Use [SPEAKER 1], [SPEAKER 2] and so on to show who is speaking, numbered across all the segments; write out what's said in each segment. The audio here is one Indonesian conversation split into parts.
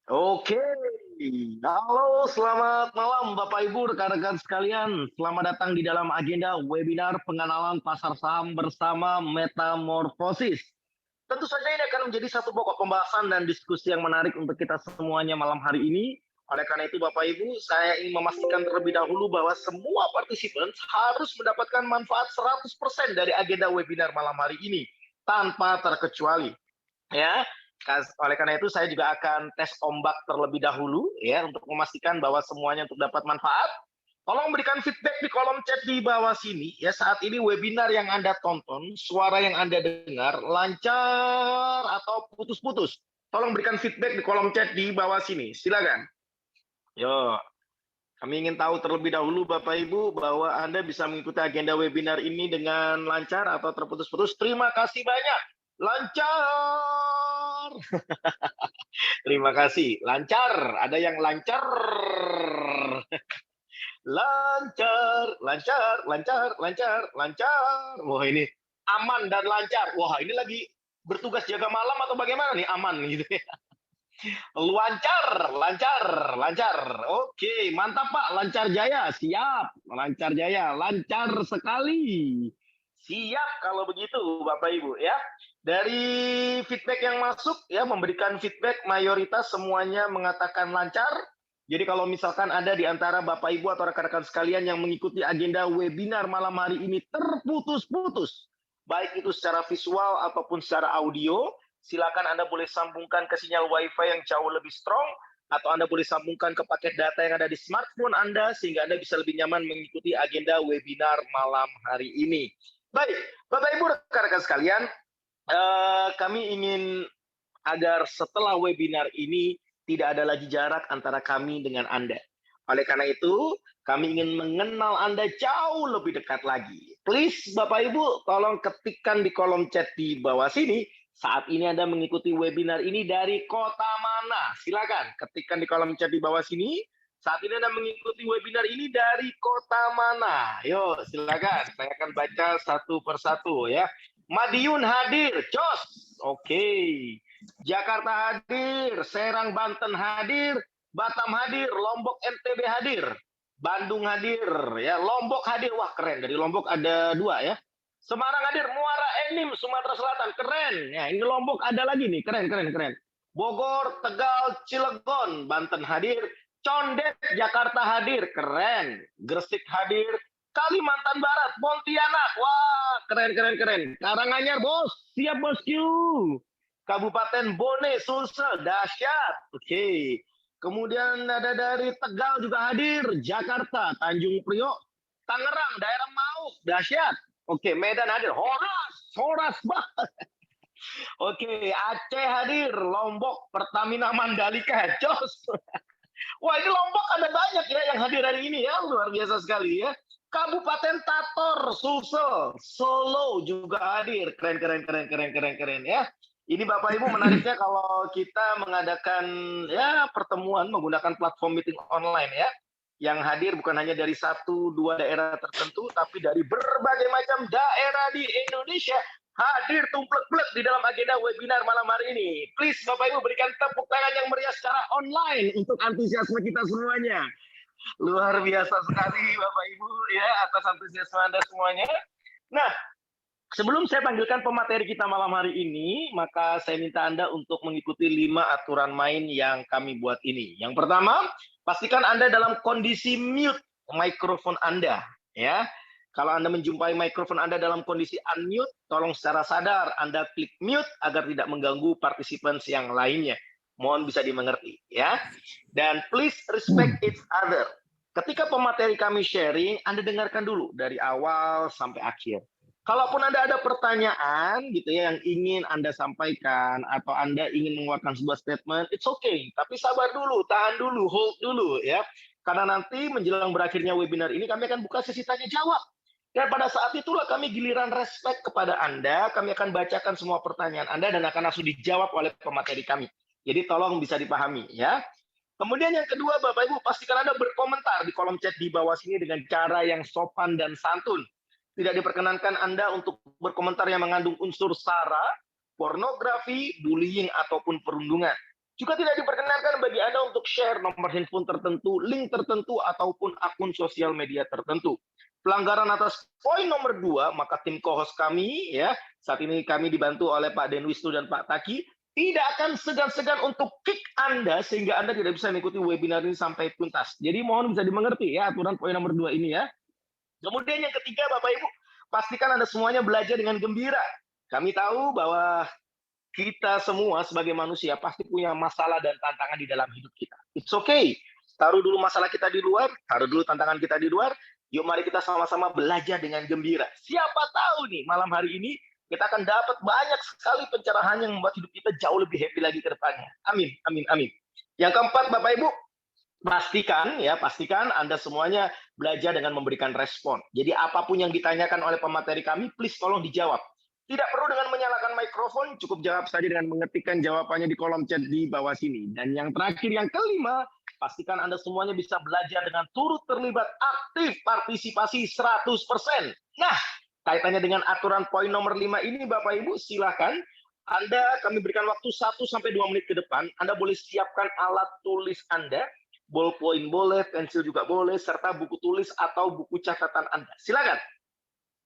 [SPEAKER 1] Oke, halo selamat malam Bapak Ibu rekan-rekan sekalian. Selamat datang di dalam agenda webinar pengenalan pasar saham bersama Metamorfosis. Tentu saja ini akan menjadi satu pokok pembahasan dan diskusi yang menarik untuk kita semuanya malam hari ini. Oleh karena itu Bapak Ibu, saya ingin memastikan terlebih dahulu bahwa semua partisipan harus mendapatkan manfaat 100% dari agenda webinar malam hari ini tanpa terkecuali. Ya, oleh karena itu saya juga akan tes ombak terlebih dahulu ya untuk memastikan bahwa semuanya untuk dapat manfaat. Tolong berikan feedback di kolom chat di bawah sini ya. Saat ini webinar yang Anda tonton, suara yang Anda dengar lancar atau putus-putus. Tolong berikan feedback di kolom chat di bawah sini. Silakan. Yo, kami ingin tahu terlebih dahulu Bapak Ibu bahwa Anda bisa mengikuti agenda webinar ini dengan lancar atau terputus-putus. Terima kasih banyak. Lancar. Terima kasih. Lancar. Ada yang lancar. Lancar, lancar, lancar, lancar, lancar. Wah ini aman dan lancar. Wah ini lagi bertugas jaga malam atau bagaimana nih aman gitu ya. Lancar, lancar, lancar. Oke, mantap Pak. Lancar jaya. Siap. Lancar jaya. Lancar sekali. Siap kalau begitu Bapak Ibu ya. Dari feedback yang masuk ya, memberikan feedback mayoritas semuanya mengatakan lancar. Jadi kalau misalkan ada di antara Bapak Ibu atau rekan-rekan sekalian yang mengikuti agenda webinar malam hari ini terputus-putus, baik itu secara visual ataupun secara audio, silakan Anda boleh sambungkan ke sinyal WiFi yang jauh lebih strong, atau Anda boleh sambungkan ke paket data yang ada di smartphone Anda, sehingga Anda bisa lebih nyaman mengikuti agenda webinar malam hari ini. Baik, Bapak Ibu rekan-rekan sekalian, kami ingin agar setelah webinar ini tidak ada lagi jarak antara kami dengan Anda. Oleh karena itu, kami ingin mengenal Anda jauh lebih dekat lagi. Please, Bapak Ibu, tolong ketikkan di kolom chat di bawah sini. Saat ini Anda mengikuti webinar ini dari kota mana? Silakan ketikkan di kolom chat di bawah sini. Saat ini Anda mengikuti webinar ini dari kota mana? Yuk, silakan. Saya akan baca satu persatu ya. Madiun hadir, jos. Oke. Jakarta hadir, Serang Banten hadir, Batam hadir, Lombok NTB hadir, Bandung hadir, ya Lombok hadir. Wah keren, dari Lombok ada 2 ya. Semarang hadir, Muara Enim Sumatera Selatan, keren. Ya ini Lombok ada lagi nih, keren keren keren. Bogor, Tegal, Cilegon, Banten hadir, Condet Jakarta hadir, keren. Gresik hadir, Kalimantan Barat, Pontianak, wah keren keren keren. Karanganyar bos, siap bosku. Kabupaten Bone, Sulsel, dahsyat. Oke. Kemudian ada dari Tegal juga hadir, Jakarta, Tanjung Priok, Tangerang, daerah Mauk, dahsyat. Oke, Medan hadir, Horas, Horas bah. Oke, Aceh hadir, Lombok, Pertamina Mandalika, jos. Wah, ini Lombok ada banyak ya yang hadir hari ini ya, luar biasa sekali ya. Kabupaten Tator, Sulsel, Solo juga hadir. Keren, keren, keren, keren, keren, keren ya. Ini Bapak Ibu menariknya kalau kita mengadakan ya pertemuan menggunakan platform meeting online ya. Yang hadir bukan hanya dari 1-2 daerah tertentu, tapi dari berbagai macam daerah di Indonesia hadir tumplek-plek di dalam agenda webinar malam hari ini. Please Bapak Ibu berikan tepuk tangan yang meriah secara online untuk antusiasme kita semuanya. Luar biasa sekali Bapak Ibu ya atas antusiasme Anda semuanya. Nah, sebelum saya panggilkan pemateri kita malam hari ini, maka saya minta Anda untuk mengikuti 5 aturan main yang kami buat ini. Yang pertama, pastikan Anda dalam kondisi mute mikrofon Anda ya. Kalau Anda menjumpai mikrofon Anda dalam kondisi unmute, tolong secara sadar Anda klik mute agar tidak mengganggu participants yang lainnya. Mohon bisa dimengerti ya. Dan please respect each other. Ketika pemateri kami sharing, Anda dengarkan dulu dari awal sampai akhir. Kalaupun Anda ada pertanyaan gitu ya yang ingin Anda sampaikan atau Anda ingin mengeluarkan sebuah statement, it's okay. Tapi sabar dulu, tahan dulu, hold dulu ya. Karena nanti menjelang berakhirnya webinar ini kami akan buka sesi tanya jawab. Dan pada saat itulah kami giliran respect kepada Anda, kami akan bacakan semua pertanyaan Anda dan akan langsung dijawab oleh pemateri kami. Jadi tolong bisa dipahami ya. Kemudian yang kedua, Bapak Ibu, pastikan Anda berkomentar di kolom chat di bawah sini dengan cara yang sopan dan santun. Tidak diperkenankan Anda untuk berkomentar yang mengandung unsur sara, pornografi, bullying, ataupun perundungan. Juga tidak diperkenankan bagi Anda untuk share nomor handphone tertentu, link tertentu, ataupun akun sosial media tertentu. Pelanggaran atas poin nomor 2, maka tim co-host kami, ya, saat ini kami dibantu oleh Pak Denwisnu dan Pak Taki, tidak akan segan-segan untuk kick Anda sehingga Anda tidak bisa mengikuti webinar ini sampai tuntas. Jadi mohon bisa dimengerti ya aturan poin nomor 2 ini ya. Kemudian yang ketiga, Bapak Ibu, pastikan Anda semuanya belajar dengan gembira. Kami tahu bahwa kita semua sebagai manusia pasti punya masalah dan tantangan di dalam hidup kita. It's okay. Taruh dulu masalah kita di luar, taruh dulu tantangan kita di luar. Yuk mari kita sama-sama belajar dengan gembira. Siapa tahu nih malam hari ini kita akan dapat banyak sekali pencerahan yang membuat hidup kita jauh lebih happy lagi ke depannya. Amin, amin, amin. Yang keempat, Bapak Ibu, pastikan Anda semuanya belajar dengan memberikan respon. Jadi apapun yang ditanyakan oleh pemateri kami, please tolong dijawab. Tidak perlu dengan menyalakan mikrofon, cukup jawab saja dengan mengetikkan jawabannya di kolom chat di bawah sini. Dan yang terakhir, yang kelima, pastikan Anda semuanya bisa belajar dengan turut terlibat aktif partisipasi 100%. Nah, kaitannya dengan aturan poin nomor 5 ini, Bapak Ibu, silakan. Kami berikan waktu 1-2 menit ke depan. Anda boleh siapkan alat tulis Anda, ballpoint boleh, pensil juga boleh, serta buku tulis atau buku catatan Anda. Silakan.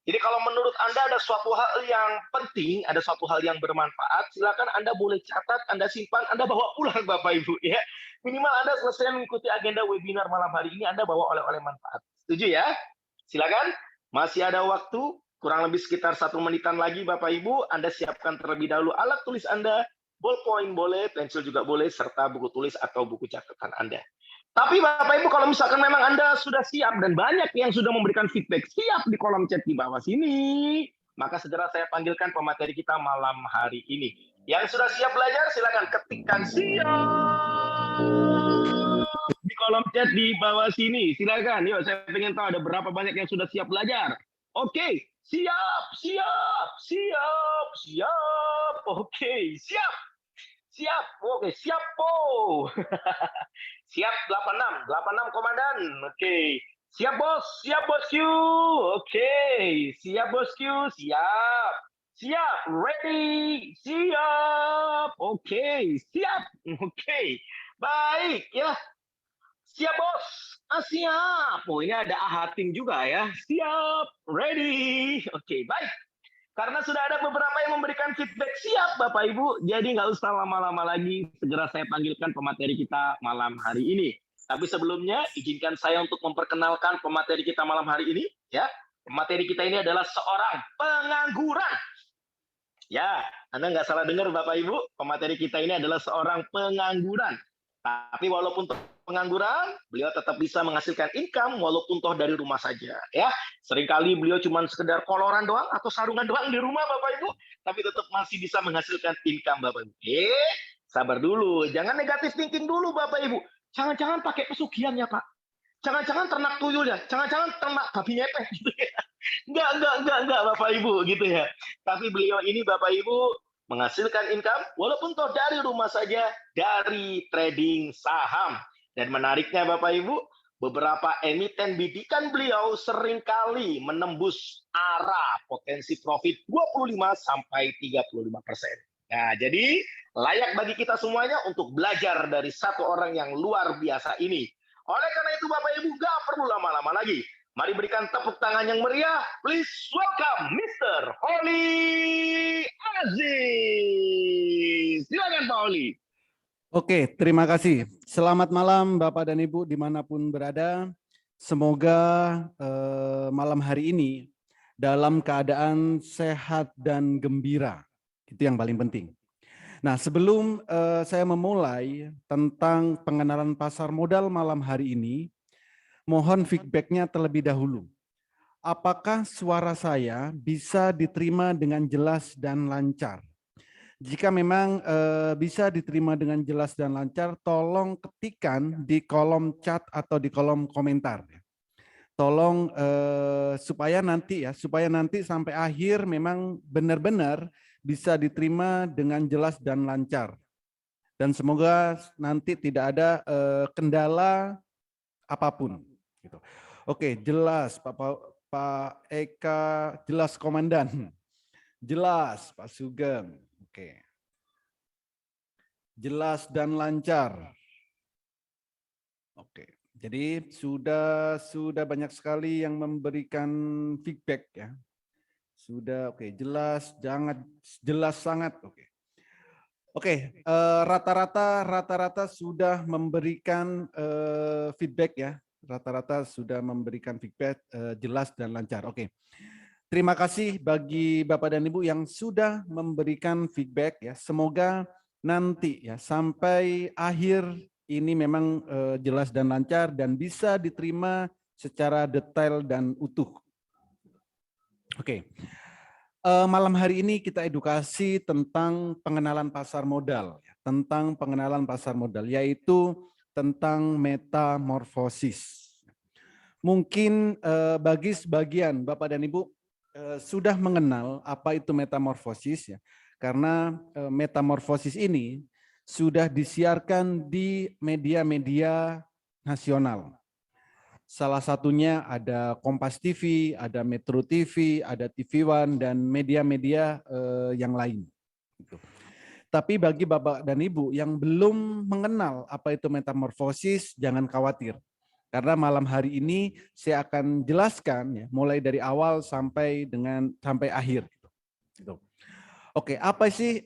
[SPEAKER 1] Jadi kalau menurut Anda ada suatu hal yang penting, ada suatu hal yang bermanfaat, silakan Anda boleh catat, Anda simpan, Anda bawa pulang Bapak Ibu ya. Minimal Anda selesai mengikuti agenda webinar malam hari ini, Anda bawa oleh-oleh manfaat. Setuju ya? Silakan. Masih ada waktu, kurang lebih sekitar 1 menitan lagi Bapak Ibu, Anda siapkan terlebih dahulu alat tulis Anda, ballpoint boleh, pensil juga boleh, serta buku tulis atau buku catatan Anda. Tapi Bapak Ibu kalau misalkan memang Anda sudah siap dan banyak yang sudah memberikan feedback siap di kolom chat di bawah sini, maka segera saya panggilkan pemateri kita malam hari ini. Yang sudah siap belajar silakan ketikkan siap di kolom chat di bawah sini. Silakan, yuk saya pengen tahu ada berapa banyak yang sudah siap belajar. Oke, siap. Oke, siap. Oke, siap po. Siap 86 komandan. Oke. Siap bosku. Oke. Siap bosku, siap. Siap, ready. Siap. Oke, siap. Oke. Baik ya. Siap bos. Siap. Oh, ini ada Ahating juga ya. Siap, ready. Oke, baik. Karena sudah ada beberapa yang memberikan feedback siap Bapak Ibu, jadi nggak usah lama-lama lagi, segera saya panggilkan pemateri kita malam hari ini. Tapi sebelumnya, izinkan saya untuk memperkenalkan pemateri kita malam hari ini. Ya, pemateri kita ini adalah seorang pengangguran. Ya, Anda nggak salah dengar Bapak Ibu, pemateri kita ini adalah seorang pengangguran. Tapi walaupun pengangguran, beliau tetap bisa menghasilkan income walaupun toh dari rumah saja. Ya, seringkali beliau cuma sekedar koloran doang atau sarungan doang di rumah Bapak Ibu, tapi tetap masih bisa menghasilkan income Bapak Ibu. Sabar dulu, jangan negatif thinking dulu Bapak Ibu. Jangan-jangan pakai pesugihan ya Pak. Jangan-jangan ternak tuyul ya, jangan-jangan ternak babi ngepet gitu ya. Enggak Bapak Ibu gitu ya. Tapi beliau ini Bapak Ibu menghasilkan income walaupun toh dari rumah saja, dari trading saham. Dan menariknya Bapak Ibu, beberapa emiten bidikan beliau seringkali menembus arah potensi profit 25-35%. Nah, jadi layak bagi kita semuanya untuk belajar dari satu orang yang luar biasa ini. Oleh karena itu Bapak Ibu, gak perlu lama-lama lagi. Mari berikan tepuk tangan yang meriah. Please welcome Mr. Holly Aziz. Silakan Pak Holly.
[SPEAKER 2] Oke, terima kasih. Selamat malam Bapak dan Ibu dimanapun berada. Semoga malam hari ini dalam keadaan sehat dan gembira. Itu yang paling penting. Nah, sebelum saya memulai tentang pengenalan pasar modal malam hari ini, mohon feedback-nya terlebih dahulu. Apakah suara saya bisa diterima dengan jelas dan lancar? Jika memang bisa diterima dengan jelas dan lancar, tolong ketikkan di kolom chat atau di kolom komentar. Tolong supaya nanti sampai akhir memang benar-benar bisa diterima dengan jelas dan lancar. Dan semoga nanti tidak ada kendala apapun. Gitu. Oke, jelas Pak Eka, jelas Komandan. Jelas Pak Sugeng. Oke. jelas dan lancar. Oke, jadi sudah banyak sekali yang memberikan feedback ya. Sudah oke, jelas, jangan jelas sangat oke. Oke, rata-rata sudah memberikan feedback ya. Rata-rata sudah memberikan feedback jelas dan lancar. Oke. Terima kasih bagi Bapak dan Ibu yang sudah memberikan feedback ya. Semoga nanti ya sampai akhir ini memang jelas dan lancar dan bisa diterima secara detail dan utuh. Oke. Malam hari ini kita edukasi tentang pengenalan pasar modal, tentang pengenalan pasar modal, yaitu tentang metamorfosis. Mungkin bagi sebagian Bapak dan Ibu sudah mengenal apa itu metamorfosis ya, karena metamorfosis ini sudah disiarkan di media-media nasional. Salah satunya ada Kompas TV, ada Metro TV, ada TV One, dan media-media yang lain. Tapi bagi Bapak dan Ibu yang belum mengenal apa itu metamorfosis, jangan khawatir. Karena malam hari ini saya akan jelaskan ya, mulai dari awal sampai akhir. Gitu. Oke, apa sih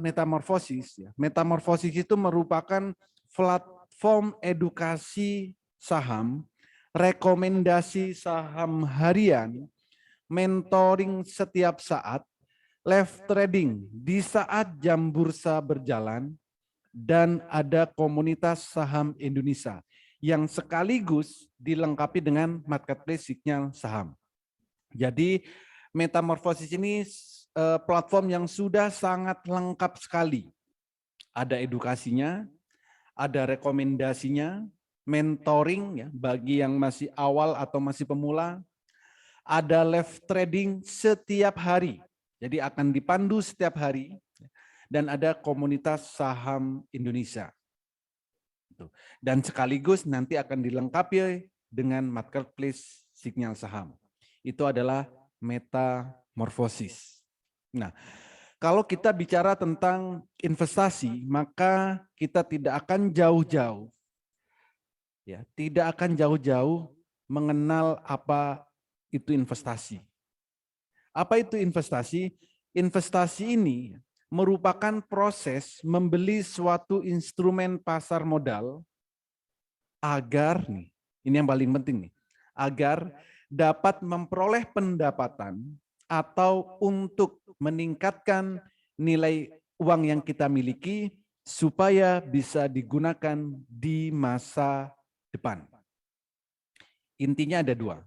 [SPEAKER 2] metamorfosis? Metamorfosis itu merupakan platform edukasi saham, rekomendasi saham harian, mentoring setiap saat, live trading di saat jam bursa berjalan, dan ada komunitas saham Indonesia yang sekaligus dilengkapi dengan marketplace sinyal saham. Jadi metamorfosis ini platform yang sudah sangat lengkap sekali. Ada edukasinya, ada rekomendasinya, mentoring ya bagi yang masih awal atau masih pemula, ada live trading setiap hari. Jadi akan dipandu setiap hari dan ada komunitas saham Indonesia. Dan sekaligus nanti akan dilengkapi dengan marketplace sinyal saham. Itu adalah metamorfosis. Nah, kalau kita bicara tentang investasi, maka kita tidak akan jauh-jauh ya, tidak akan jauh-jauh mengenal apa itu investasi. Apa itu investasi? Investasi ini merupakan proses membeli suatu instrumen pasar modal agar nih, ini yang paling penting nih, agar dapat memperoleh pendapatan atau untuk meningkatkan nilai uang yang kita miliki supaya bisa digunakan di masa depan. Intinya ada dua.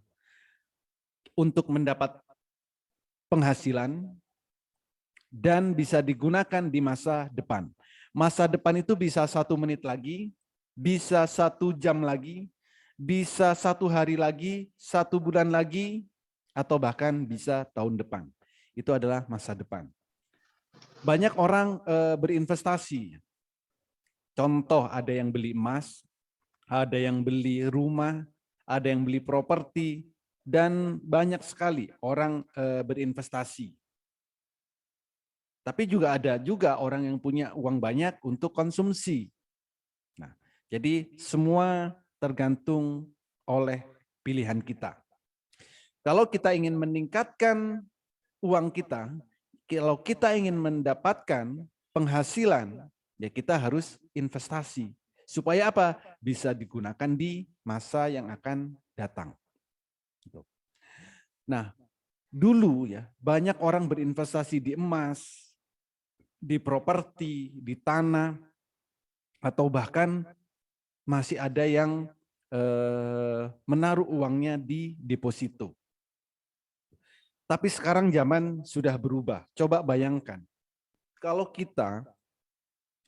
[SPEAKER 2] Untuk mendapat penghasilan dan bisa digunakan di masa depan. Masa depan itu bisa 1 menit lagi, bisa 1 jam lagi, bisa 1 hari lagi, 1 bulan lagi, atau bahkan bisa tahun depan. Itu adalah masa depan. Banyak orang berinvestasi. Contoh, ada yang beli emas, ada yang beli rumah, ada yang beli properti, dan banyak sekali orang berinvestasi. Tapi juga ada orang yang punya uang banyak untuk konsumsi. Nah, jadi semua tergantung oleh pilihan kita. Kalau kita ingin meningkatkan uang kita, kalau kita ingin mendapatkan penghasilan, ya kita harus investasi. Supaya apa? Bisa digunakan di masa yang akan datang. Nah, dulu ya banyak orang berinvestasi di emas, di properti, di tanah, atau bahkan masih ada yang menaruh uangnya di deposito. Tapi sekarang zaman sudah berubah. Coba bayangkan, kalau kita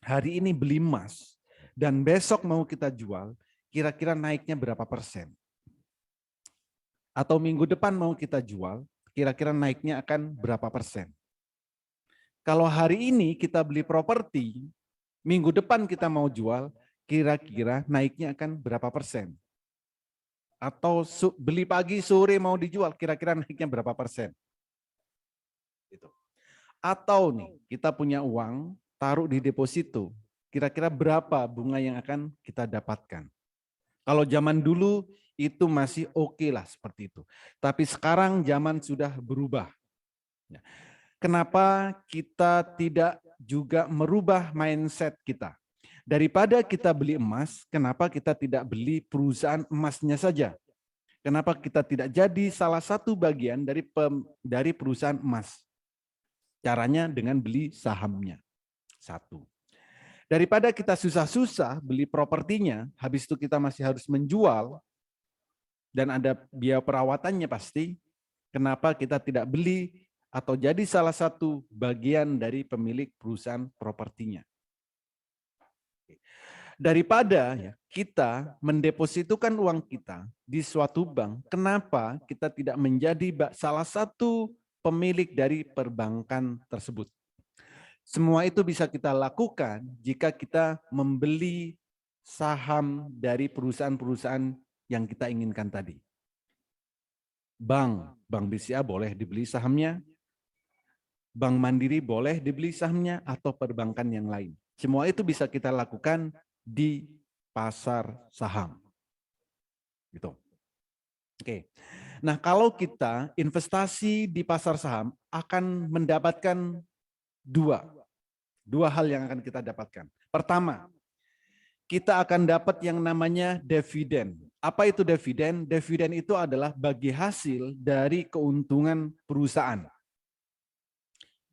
[SPEAKER 2] hari ini beli emas dan besok mau kita jual, kira-kira naiknya berapa persen? Atau minggu depan mau kita jual, kira-kira naiknya akan berapa persen? Kalau hari ini kita beli properti, minggu depan kita mau jual, kira-kira naiknya akan berapa persen? Atau beli pagi, sore mau dijual, kira-kira naiknya berapa persen? Atau nih, kita punya uang, taruh di deposito, kira-kira berapa bunga yang akan kita dapatkan. Kalau zaman dulu itu masih oke lah seperti itu. Tapi sekarang zaman sudah berubah. Kenapa kita tidak juga merubah mindset kita? Daripada kita beli emas, kenapa kita tidak beli perusahaan emasnya saja? Kenapa kita tidak jadi salah satu bagian dari perusahaan emas? Caranya dengan beli sahamnya. Satu. Daripada kita susah-susah beli propertinya, habis itu kita masih harus menjual, dan ada biaya perawatannya pasti, kenapa kita tidak beli atau jadi salah satu bagian dari pemilik perusahaan propertinya? Daripada kita mendepositokan uang kita di suatu bank, kenapa kita tidak menjadi salah satu pemilik dari perbankan tersebut? Semua itu bisa kita lakukan jika kita membeli saham dari perusahaan-perusahaan yang kita inginkan tadi. Bank BCA boleh dibeli sahamnya, Bank Mandiri boleh dibeli sahamnya, atau perbankan yang lain. Semua itu bisa kita lakukan di pasar saham. Gitu. Oke. Nah, kalau kita investasi di pasar saham akan mendapatkan dua hal yang akan kita dapatkan. Pertama, kita akan dapat yang namanya dividen. Apa itu dividen? Dividen itu adalah bagi hasil dari keuntungan perusahaan.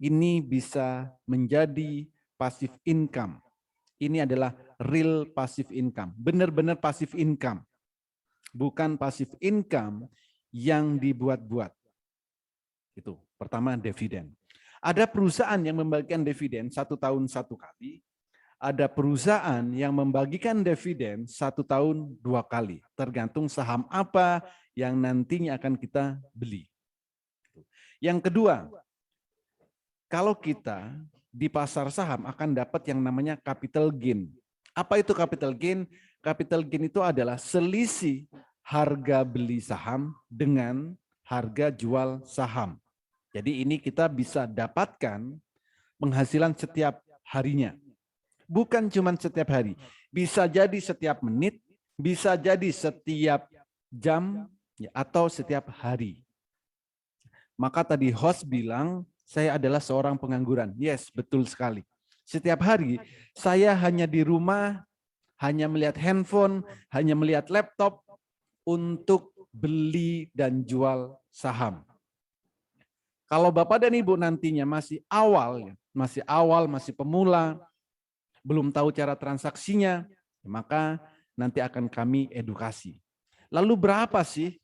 [SPEAKER 2] Ini bisa menjadi passive income. Ini adalah real passive income, benar-benar passive income. Bukan passive income yang dibuat-buat. Itu pertama, dividen. Ada perusahaan yang membagikan dividen 1 tahun 1 kali, ada perusahaan yang membagikan dividen 1 tahun 2 kali, tergantung saham apa yang nantinya akan kita beli. Yang kedua, kalau kita di pasar saham akan dapat yang namanya capital gain. Apa itu capital gain? Capital gain itu adalah selisih harga beli saham dengan harga jual saham. Jadi ini kita bisa dapatkan penghasilan setiap harinya. Bukan cuma setiap hari, bisa jadi setiap menit, bisa jadi setiap jam, atau setiap hari. Maka tadi host bilang, saya adalah seorang pengangguran. Yes, betul sekali. Setiap hari saya hanya di rumah, hanya melihat handphone, hanya melihat laptop untuk beli dan jual saham. Kalau Bapak dan Ibu nantinya masih masih pemula, belum tahu cara transaksinya, maka nanti akan kami edukasi. Lalu berapa sih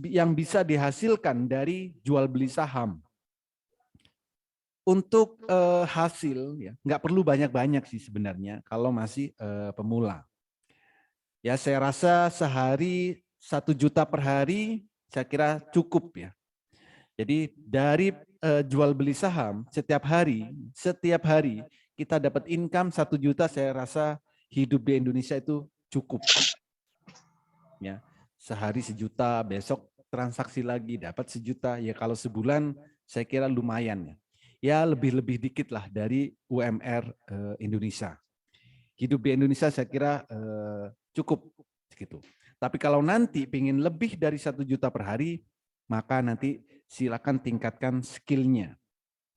[SPEAKER 2] yang bisa dihasilkan dari jual beli saham? Untuk hasil, nggak perlu banyak-banyak sih sebenarnya kalau masih pemula. Ya, saya rasa sehari 1 juta per hari saya kira cukup ya. Jadi dari jual beli saham setiap hari kita dapat income 1 juta, saya rasa hidup di Indonesia itu cukup. Ya, sehari 1 juta, besok transaksi lagi dapat 1 juta. Ya kalau sebulan saya kira lumayan ya. Ya lebih dikit lah dari UMR Indonesia. Hidup di Indonesia saya kira cukup gitu. Tapi kalau nanti pengen lebih dari 1 juta per hari, maka nanti silakan tingkatkan skillnya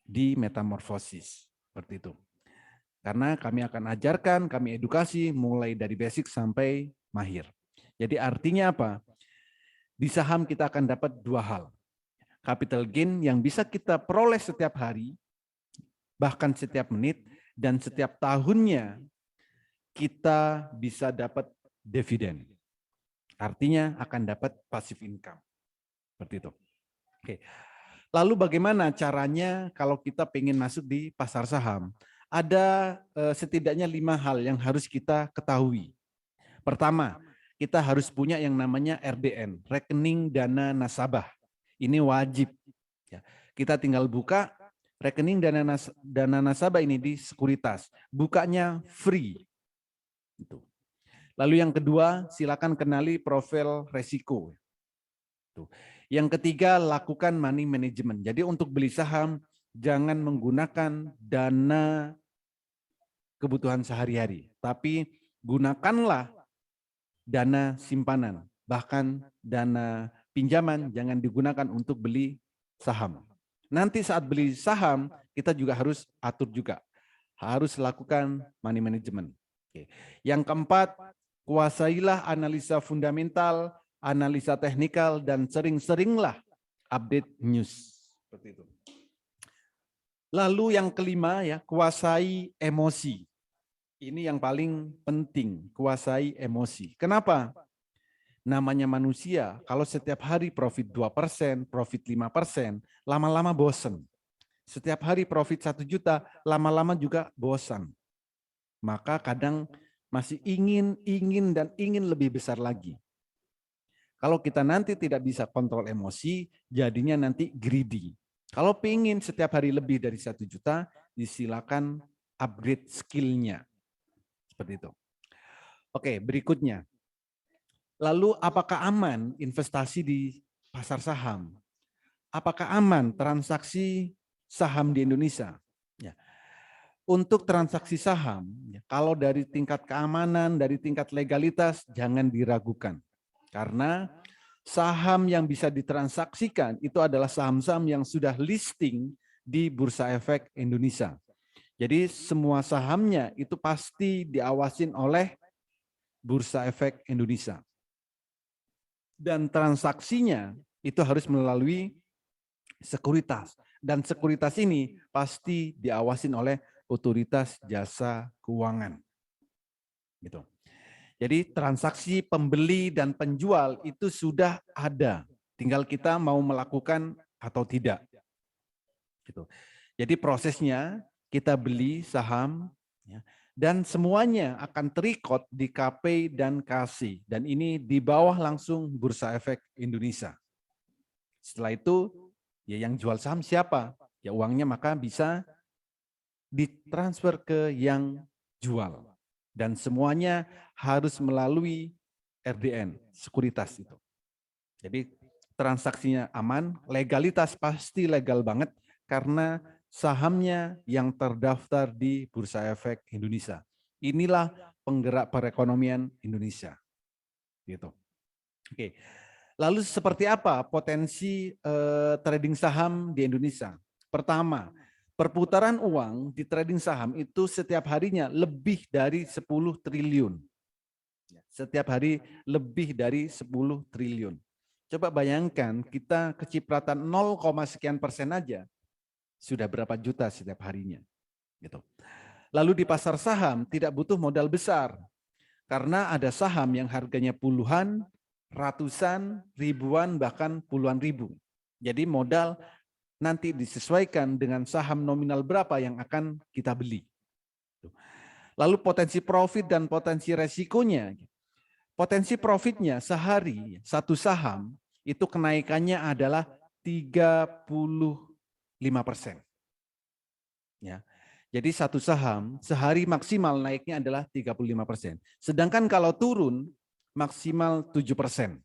[SPEAKER 2] di metamorfosis seperti itu. Karena kami akan ajarkan, kami edukasi mulai dari basic sampai mahir. Jadi artinya apa? Di saham kita akan dapat 2 hal. Capital gain yang bisa kita peroleh setiap hari, bahkan setiap menit, dan setiap tahunnya kita bisa dapat dividen. Artinya akan dapat passive income. Seperti itu. Oke. Lalu bagaimana caranya kalau kita pengen masuk di pasar saham? Ada setidaknya 5 hal yang harus kita ketahui. Pertama, kita harus punya yang namanya RDN, rekening dana nasabah. Ini wajib. Kita tinggal buka rekening dana nasabah ini di sekuritas. Bukanya free. Lalu yang kedua, silakan kenali profil resiko. Yang ketiga, lakukan money management. Jadi untuk beli saham, jangan menggunakan dana kebutuhan sehari-hari, tapi gunakanlah dana simpanan, bahkan dana pinjaman jangan digunakan untuk beli saham. Nanti saat beli saham, kita juga harus atur juga. Harus lakukan money management. Oke. Yang keempat, kuasailah analisa fundamental, analisa teknikal, dan sering-seringlah update news. Seperti itu. Lalu yang kelima ya, kuasai emosi. Ini yang paling penting, kuasai emosi. Kenapa? Namanya manusia, kalau setiap hari profit 2%, profit 5%, lama-lama bosan. Setiap hari profit 1 juta, lama-lama juga bosan. Maka kadang masih ingin dan ingin lebih besar lagi. Kalau kita nanti tidak bisa kontrol emosi, jadinya nanti greedy. Kalau pengen setiap hari lebih dari 1 juta, disilakan upgrade skill-nya. Seperti itu. Oke, berikutnya. Lalu apakah aman investasi di pasar saham? Apakah aman transaksi saham di Indonesia? Ya. Untuk transaksi saham, ya, kalau dari tingkat keamanan, dari tingkat legalitas, jangan diragukan. Karena saham yang bisa ditransaksikan itu adalah saham-saham yang sudah listing di Bursa Efek Indonesia. Jadi semua sahamnya itu pasti diawasin oleh Bursa Efek Indonesia. Dan transaksinya itu harus melalui sekuritas. Dan sekuritas ini pasti diawasin oleh otoritas jasa keuangan. Gitu. Jadi transaksi pembeli dan penjual itu sudah ada. Tinggal kita mau melakukan atau tidak. Gitu. Jadi prosesnya kita beli saham ya, dan semuanya akan terikot di KP dan KASI. Dan ini di bawah langsung Bursa Efek Indonesia. Setelah itu ya yang jual saham siapa? Ya uangnya maka bisa ditransfer ke yang jual. Dan semuanya harus melalui RDN, sekuritas itu. Jadi transaksinya aman, legalitas pasti legal banget karena sahamnya yang terdaftar di Bursa Efek Indonesia. Inilah penggerak perekonomian Indonesia. Gitu. Oke. Lalu seperti apa potensi trading saham di Indonesia? Pertama, perputaran uang di trading saham itu setiap harinya lebih dari 10 triliun. Setiap hari lebih dari 10 triliun. Coba bayangkan kita kecipratan 0, sekian persen aja sudah berapa juta setiap harinya. Gitu. Lalu di pasar saham tidak butuh modal besar karena ada saham yang harganya puluhan, ratusan, ribuan, bahkan puluhan ribu. Jadi modal nanti disesuaikan dengan saham nominal berapa yang akan kita beli. Lalu potensi profit dan potensi resikonya. Potensi profitnya sehari satu saham itu kenaikannya adalah 35%. Ya. Jadi satu saham sehari maksimal naiknya adalah 35%. Sedangkan kalau turun maksimal 7%.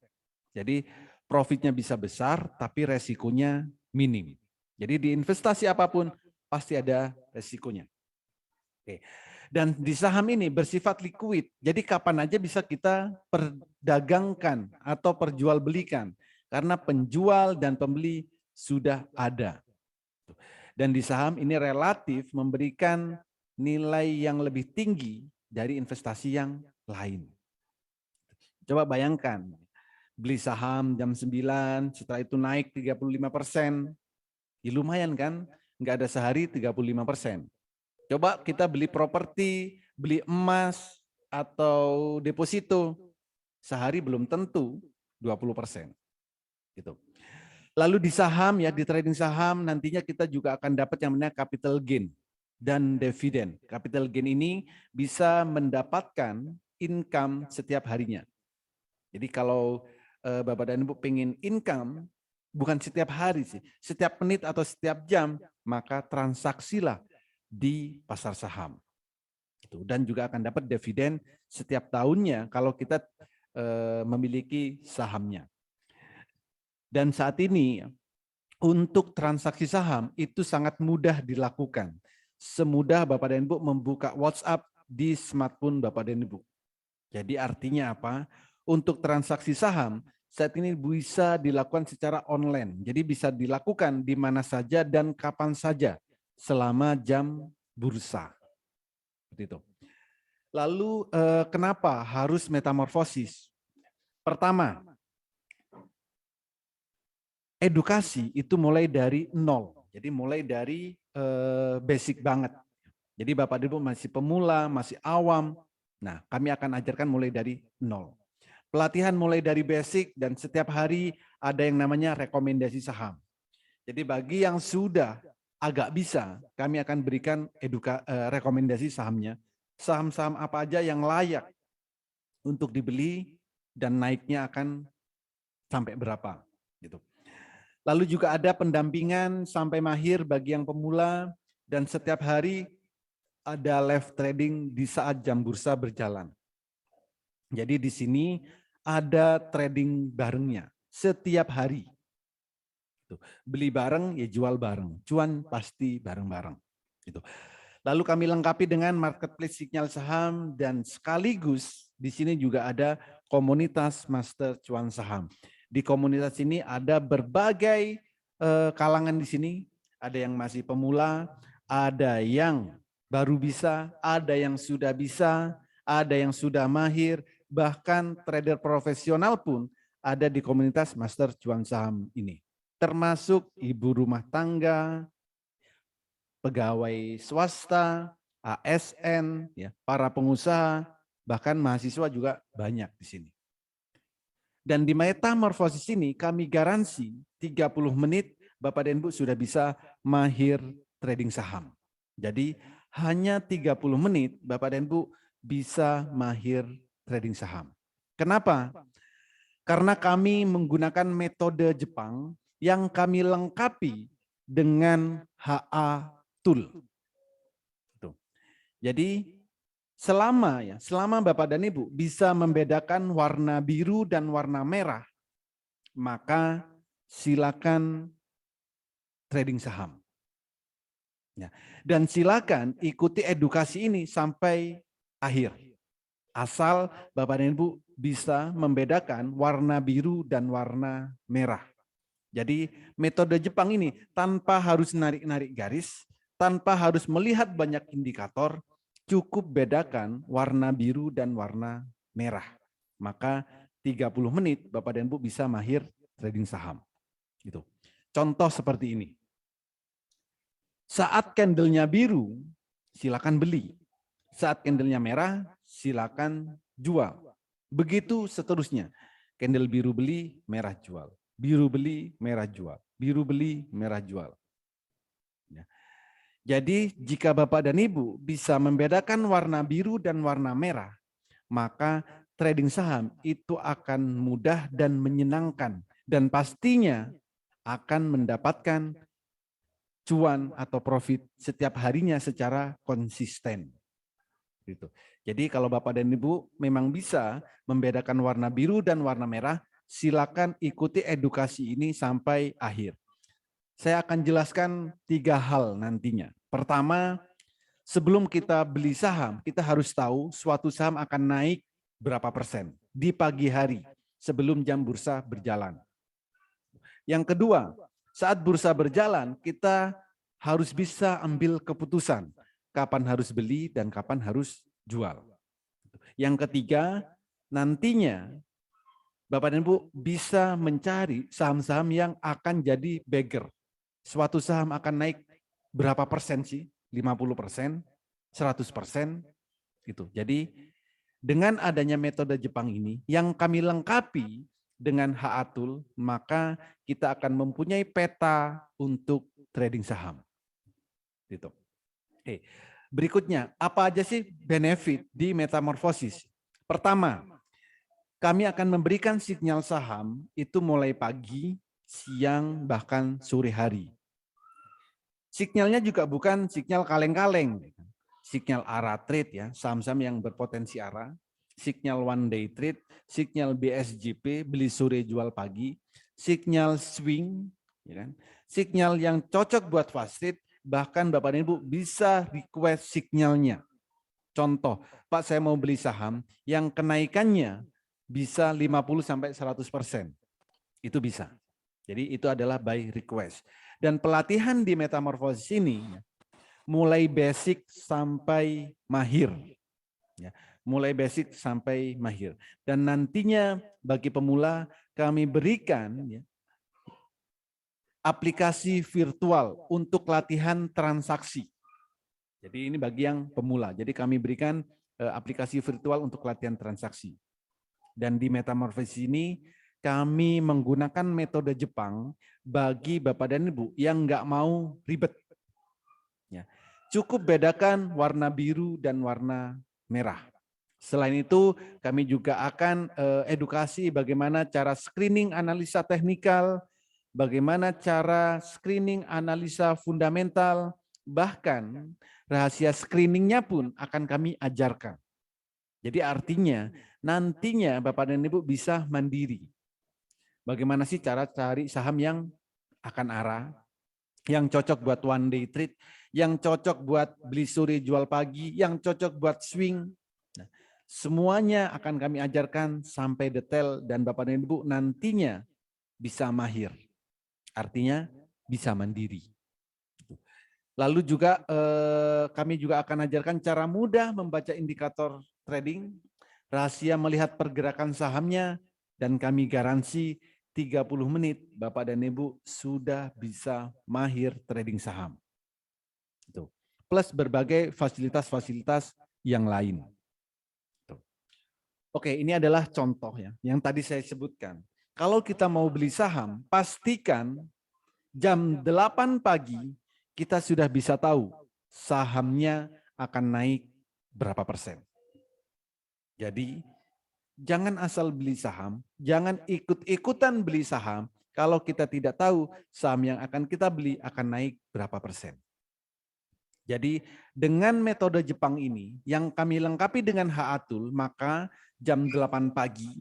[SPEAKER 2] Jadi profitnya bisa besar tapi resikonya minim. Jadi di investasi apapun pasti ada resikonya. Oke. Dan di saham ini bersifat liquid. Jadi kapan aja bisa kita perdagangkan atau perjualbelikan karena penjual dan pembeli sudah ada. Dan di saham ini relatif memberikan nilai yang lebih tinggi dari investasi yang lain. Coba bayangkan, beli saham jam 9, setelah itu naik 35%. Ya lumayan kan? Nggak ada sehari 35%. Coba kita beli properti, beli emas, atau deposito, sehari belum tentu 20%. Gitu. Lalu di saham ya, di trading saham nantinya kita juga akan dapat yang namanya capital gain dan dividen. Capital gain ini bisa mendapatkan income setiap harinya. Jadi kalau Bapak dan Ibu pengen income, bukan setiap hari sih, setiap menit atau setiap jam, maka transaksilah di pasar saham. Dan juga akan dapat dividen setiap tahunnya kalau kita memiliki sahamnya. Dan saat ini untuk transaksi saham itu sangat mudah dilakukan. semudah Bapak dan Ibu membuka WhatsApp di smartphone Bapak dan Ibu. Jadi artinya apa? Untuk transaksi saham saat ini bisa dilakukan secara online. Jadi bisa dilakukan di mana saja dan kapan saja selama jam bursa. Seperti itu. Lalu kenapa harus metamorfosis? Pertama, edukasi itu mulai dari nol. Jadi mulai dari basic banget. Jadi Bapak Ibu masih pemula, masih awam. Nah, kami akan ajarkan mulai dari nol. Pelatihan mulai dari basic dan setiap hari ada yang namanya rekomendasi saham. Jadi bagi yang sudah agak bisa, kami akan berikan rekomendasi sahamnya. Saham-saham apa aja yang layak untuk dibeli dan naiknya akan sampai berapa gitu. Lalu juga ada pendampingan sampai mahir bagi yang pemula dan setiap hari ada live trading di saat jam bursa berjalan. Jadi di sini ada trading barengnya setiap hari. Beli bareng ya jual bareng, cuan pasti bareng-bareng. Gitu. Lalu kami lengkapi dengan marketplace sinyal saham dan sekaligus di sini juga ada komunitas master cuan saham. Di komunitas ini ada berbagai kalangan di sini, ada yang masih pemula, ada yang baru bisa, ada yang sudah bisa, ada yang sudah mahir, bahkan trader profesional pun ada di komunitas master cuan saham ini. Termasuk ibu rumah tangga, pegawai swasta, ASN, ya, para pengusaha, bahkan mahasiswa juga banyak di sini. Dan di metamorfosis ini kami garansi 30 menit Bapak dan Ibu sudah bisa mahir trading saham. Jadi hanya 30 menit Bapak dan Ibu bisa mahir trading saham. Kenapa? Karena kami menggunakan metode Jepang yang kami lengkapi dengan HA Tool. Jadi selama Bapak dan Ibu bisa membedakan warna biru dan warna merah, maka silakan trading saham. Ya. Dan silakan ikuti edukasi ini sampai akhir. Asal Bapak dan Ibu bisa membedakan warna biru dan warna merah. Jadi metode Jepang ini tanpa harus narik-narik garis, tanpa harus melihat banyak indikator, cukup bedakan warna biru dan warna merah. Maka 30 menit Bapak dan Ibu bisa mahir trading saham. Gitu. Contoh seperti ini. Saat candlenya biru, silakan beli. Saat candlenya merah, silakan jual. Begitu seterusnya. Candle biru beli, merah jual. Biru beli, merah jual. Biru beli, merah jual. Ya. Jadi jika Bapak dan Ibu bisa membedakan warna biru dan warna merah, maka trading saham itu akan mudah dan menyenangkan. Dan pastinya akan mendapatkan cuan atau profit setiap harinya secara konsisten. Gitu. Jadi kalau Bapak dan Ibu memang bisa membedakan warna biru dan warna merah, silakan ikuti edukasi ini sampai akhir. Saya akan jelaskan 3 hal nantinya. Pertama, sebelum kita beli saham, kita harus tahu suatu saham akan naik berapa persen di pagi hari sebelum jam bursa berjalan. Yang kedua, saat bursa berjalan, kita harus bisa ambil keputusan kapan harus beli dan kapan harus jual. Yang ketiga, nantinya Bapak dan Ibu bisa mencari saham-saham yang akan jadi bagger. Suatu saham akan naik berapa persen sih? 50%, 100%, gitu. Jadi dengan adanya metode Jepang ini yang kami lengkapi dengan HA Tool, maka kita akan mempunyai peta untuk trading saham. Gitu. Oke. Berikutnya, apa aja sih benefit di metamorfosis? Pertama, kami akan memberikan sinyal saham itu mulai pagi, siang, bahkan sore hari. Sinyalnya juga bukan sinyal kaleng-kaleng. Sinyal arah trade ya, saham-saham yang berpotensi arah. Sinyal one day trade, sinyal BSJP, beli sore jual pagi. Sinyal swing, ya kan? Sinyal yang cocok buat fast trade, bahkan Bapak dan Ibu bisa request signalnya. Contoh, Pak saya mau beli saham yang kenaikannya bisa 50-100%. Itu bisa. Jadi itu adalah by request. Dan pelatihan di metamorfosis ini mulai basic sampai mahir. Ya, mulai basic sampai mahir. Dan nantinya bagi pemula kami berikan aplikasi virtual untuk latihan transaksi. Jadi ini bagi yang pemula. Jadi kami berikan aplikasi virtual untuk latihan transaksi. Dan di metamorfosis ini kami menggunakan metode Jepang bagi Bapak dan Ibu yang nggak mau ribet. Ya. Cukup bedakan warna biru dan warna merah. Selain itu, kami juga akan edukasi bagaimana cara screening analisa teknikal, bagaimana cara screening analisa fundamental, bahkan rahasia screeningnya pun akan kami ajarkan. Jadi artinya nantinya Bapak dan Ibu bisa mandiri. Bagaimana sih cara cari saham yang akan arah, yang cocok buat one day trade, yang cocok buat beli sore jual pagi, yang cocok buat swing. Nah, semuanya akan kami ajarkan sampai detail dan Bapak dan Ibu nantinya bisa mahir. Artinya bisa mandiri. Lalu juga kami juga akan ajarkan cara mudah membaca indikator trading, rahasia melihat pergerakan sahamnya, dan kami garansi 30 menit Bapak dan Ibu sudah bisa mahir trading saham. Itu. Plus berbagai fasilitas-fasilitas yang lain. Itu. Oke, ini adalah contoh ya, yang tadi saya sebutkan. Kalau kita mau beli saham, pastikan jam 8 pagi kita sudah bisa tahu sahamnya akan naik berapa persen. Jadi jangan asal beli saham, jangan ikut-ikutan beli saham kalau kita tidak tahu saham yang akan kita beli akan naik berapa persen. Jadi dengan metode Jepang ini yang kami lengkapi dengan HA-Tool, maka jam 8 pagi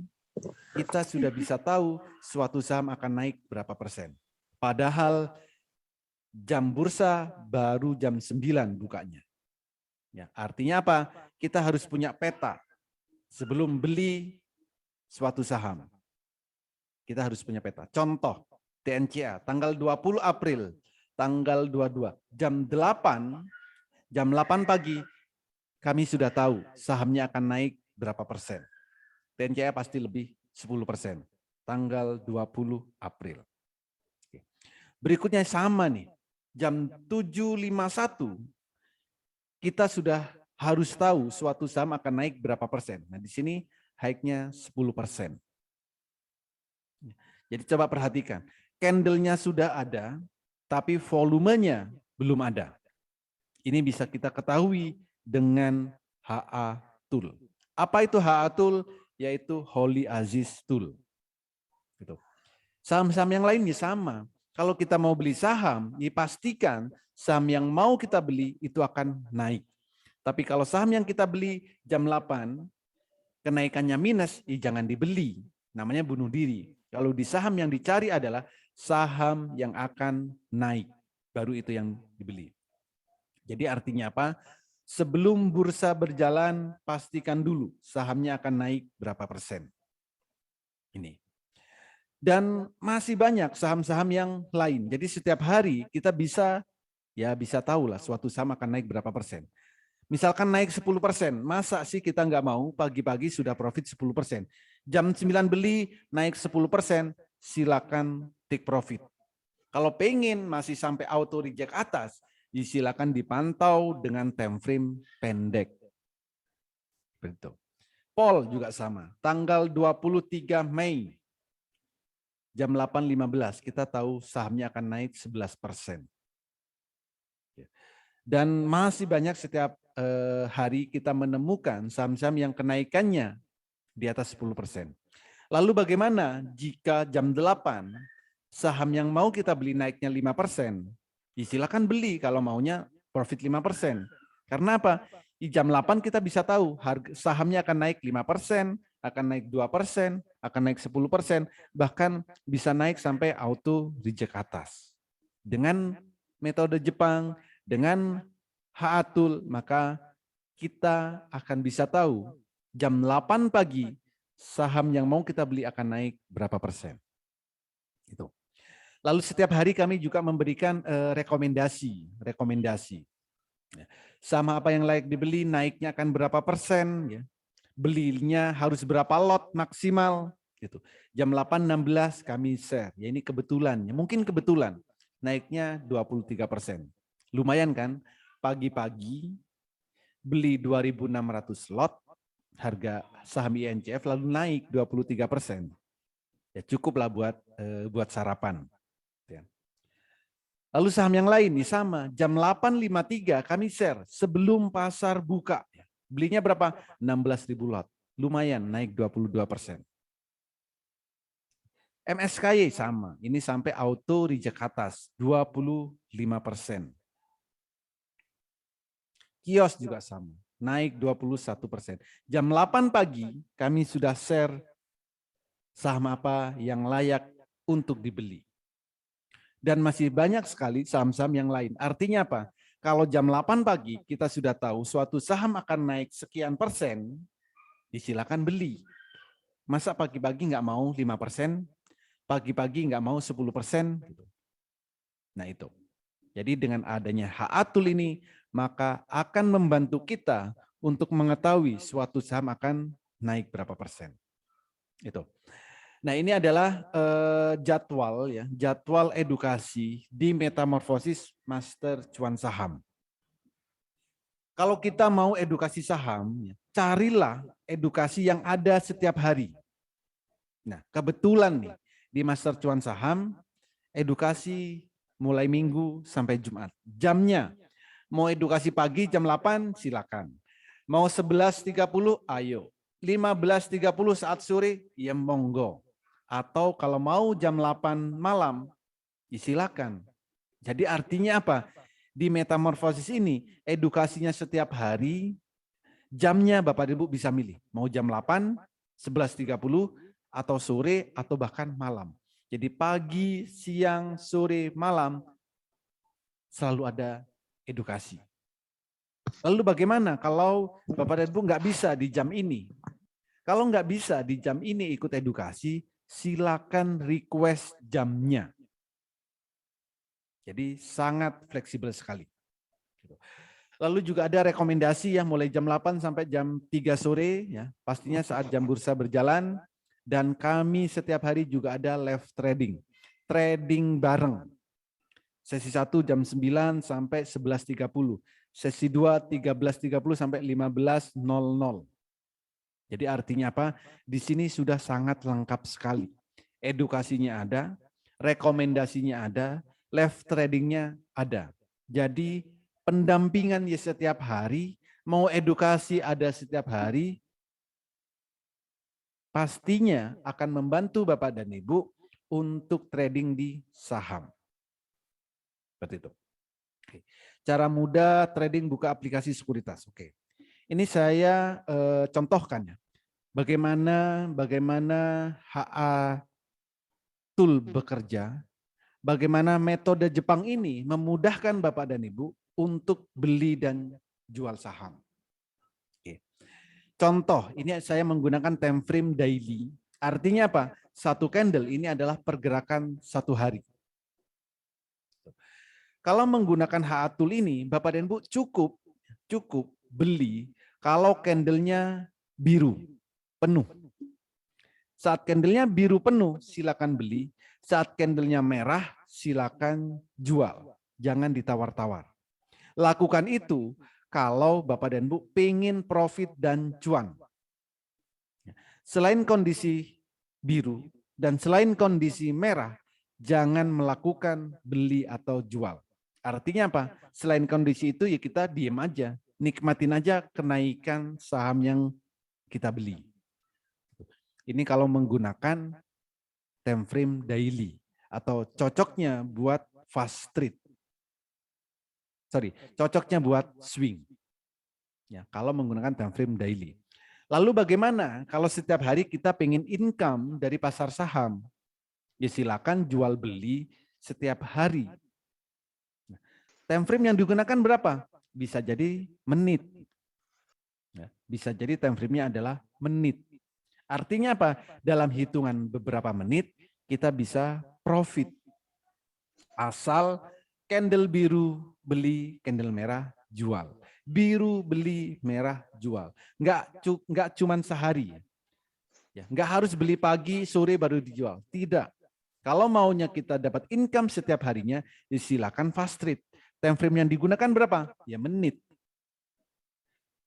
[SPEAKER 2] kita sudah bisa tahu suatu saham akan naik berapa persen. Padahal jam bursa baru jam 9 bukanya. Ya, artinya apa? Kita harus punya peta sebelum beli suatu saham. Kita harus punya peta. Contoh, TNCA, tanggal 20 April, tanggal 22, jam 8 pagi, kami sudah tahu sahamnya akan naik berapa persen. TNCA pasti lebih 10%, tanggal 20 April. Berikutnya sama nih, jam 7.51, kita sudah harus tahu suatu saham akan naik berapa persen. Nah di sini naiknya 10%. Jadi coba perhatikan, candle-nya sudah ada, tapi volumenya belum ada. Ini bisa kita ketahui dengan HA Tool. Apa itu HA Tool? Yaitu Holy Aziz Tool. Gitu. Saham-saham yang lainnya sama. Kalau kita mau beli saham, dipastikan saham yang mau kita beli itu akan naik. Tapi kalau saham yang kita beli jam 8, kenaikannya minus, jangan dibeli. Namanya bunuh diri. Kalau di saham yang dicari adalah saham yang akan naik. Baru itu yang dibeli. Jadi artinya apa? Sebelum bursa berjalan, pastikan dulu sahamnya akan naik berapa persen. Ini. Dan masih banyak saham-saham yang lain. Jadi setiap hari kita bisa tahu lah suatu saham akan naik berapa persen. Misalkan naik 10%, masa sih kita nggak mau pagi-pagi sudah profit 10%. Jam 9 beli, naik 10%, silakan take profit. Kalau pengen masih sampai auto reject atas, silakan dipantau dengan time frame pendek. Betul. Pol juga sama, tanggal 23 Mei, jam 8.15, kita tahu sahamnya akan naik 11%. Dan masih banyak setiap hari kita menemukan saham-saham yang kenaikannya di atas 10%. Lalu bagaimana jika jam 8 saham yang mau kita beli naiknya 5%? Silakan beli kalau maunya profit 5%. Karena apa? Di jam 8 kita bisa tahu harga sahamnya akan naik 5%, akan naik 2%, akan naik 10%, bahkan bisa naik sampai auto reject atas. Dengan metode Jepang, Dengan Haatul maka kita akan bisa tahu jam 8 pagi saham yang mau kita beli akan naik berapa persen. Itu. Lalu setiap hari kami juga memberikan rekomendasi. Sama apa yang layak dibeli, naiknya akan berapa persen, ya. Belinya harus berapa lot maksimal, gitu. Jam 8.16 kami share, ya ini kebetulan, ya mungkin kebetulan naiknya 23%. Lumayan kan? Pagi-pagi beli 2.600 lot harga saham INCF lalu naik 23%. Ya cukuplah buat sarapan. Lalu saham yang lain nih sama, jam 8.53 kami share sebelum pasar buka. Belinya berapa? 16.000 lot. Lumayan naik 22%. MSKY sama, ini sampai auto reject atas 25%. Kios juga sama, naik 21%. Jam 8 pagi kami sudah share saham apa yang layak untuk dibeli. Dan masih banyak sekali saham-saham yang lain. Artinya apa? Kalau jam 8 pagi kita sudah tahu suatu saham akan naik sekian persen, disilakan beli. Masa pagi-pagi nggak mau 5%, pagi-pagi nggak mau 10%? Nah itu. Jadi dengan adanya Haatul ini, maka akan membantu kita untuk mengetahui suatu saham akan naik berapa persen. Itu. Nah ini adalah jadwal edukasi di Metamorfosis Master Cuan Saham. Kalau kita mau edukasi saham, carilah edukasi yang ada setiap hari. Nah kebetulan nih di Master Cuan Saham, edukasi mulai Minggu sampai Jumat. Jamnya, mau edukasi pagi jam 8 silakan. Mau 11.30 ayo. 15.30 saat sore ya monggo. Atau kalau mau jam 8 malam, ya silakan. Jadi artinya apa? Di Metamorfosis ini, edukasinya setiap hari, jamnya Bapak Ibu bisa milih. Mau jam 8, 11.30, atau sore, atau bahkan malam. Jadi pagi, siang, sore, malam, selalu ada edukasi. Lalu bagaimana kalau Bapak dan Ibu nggak bisa di jam ini? Kalau nggak bisa di jam ini ikut edukasi, silakan request jamnya. Jadi sangat fleksibel sekali. Lalu juga ada rekomendasi yang mulai jam 8 sampai jam 3 sore, ya pastinya saat jam bursa berjalan. Dan kami setiap hari juga ada live trading bareng. Sesi 1 jam 9 sampai 11.30, sesi 2 13.30 sampai 15.00. Jadi artinya apa? Di sini sudah sangat lengkap sekali. Edukasinya ada, rekomendasinya ada, live tradingnya ada. Jadi pendampingan ya setiap hari, mau edukasi ada setiap hari, pastinya akan membantu Bapak dan Ibu untuk trading di saham. Seperti itu. Cara mudah trading buka aplikasi sekuritas. Oke. Ini saya contohkan ya. Bagaimana HA Tool bekerja, bagaimana metode Jepang ini memudahkan Bapak dan Ibu untuk beli dan jual saham. Oke. Contoh, ini saya menggunakan time frame daily. Artinya apa? Satu candle ini adalah pergerakan satu hari. Kalau menggunakan HA Tool ini, Bapak dan Ibu cukup beli kalau candlenya biru, penuh. Saat candlenya biru penuh, silakan beli. Saat candlenya merah, silakan jual. Jangan ditawar-tawar. Lakukan itu kalau Bapak dan Ibu pengen profit dan cuan. Selain kondisi biru dan selain kondisi merah, jangan melakukan beli atau jual. Artinya apa? Selain kondisi itu ya kita diem aja, nikmatin aja kenaikan saham yang kita beli. Ini kalau menggunakan time frame daily atau cocoknya buat fast trade. Cocoknya buat swing. Ya, kalau menggunakan time frame daily. Lalu bagaimana kalau setiap hari kita pengen income dari pasar saham? Ya silakan jual beli setiap hari. Time frame yang digunakan berapa? Bisa jadi menit. Ya, bisa jadi time frame-nya adalah menit. Artinya apa? Dalam hitungan beberapa menit kita bisa profit. Asal candle biru beli, candle merah jual. Biru beli, merah jual. Nggak cuman sehari. Ya, nggak harus beli pagi, sore baru dijual. Tidak. Kalau maunya kita dapat income setiap harinya, silakan fast trade. Time frame yang digunakan berapa? Ya menit.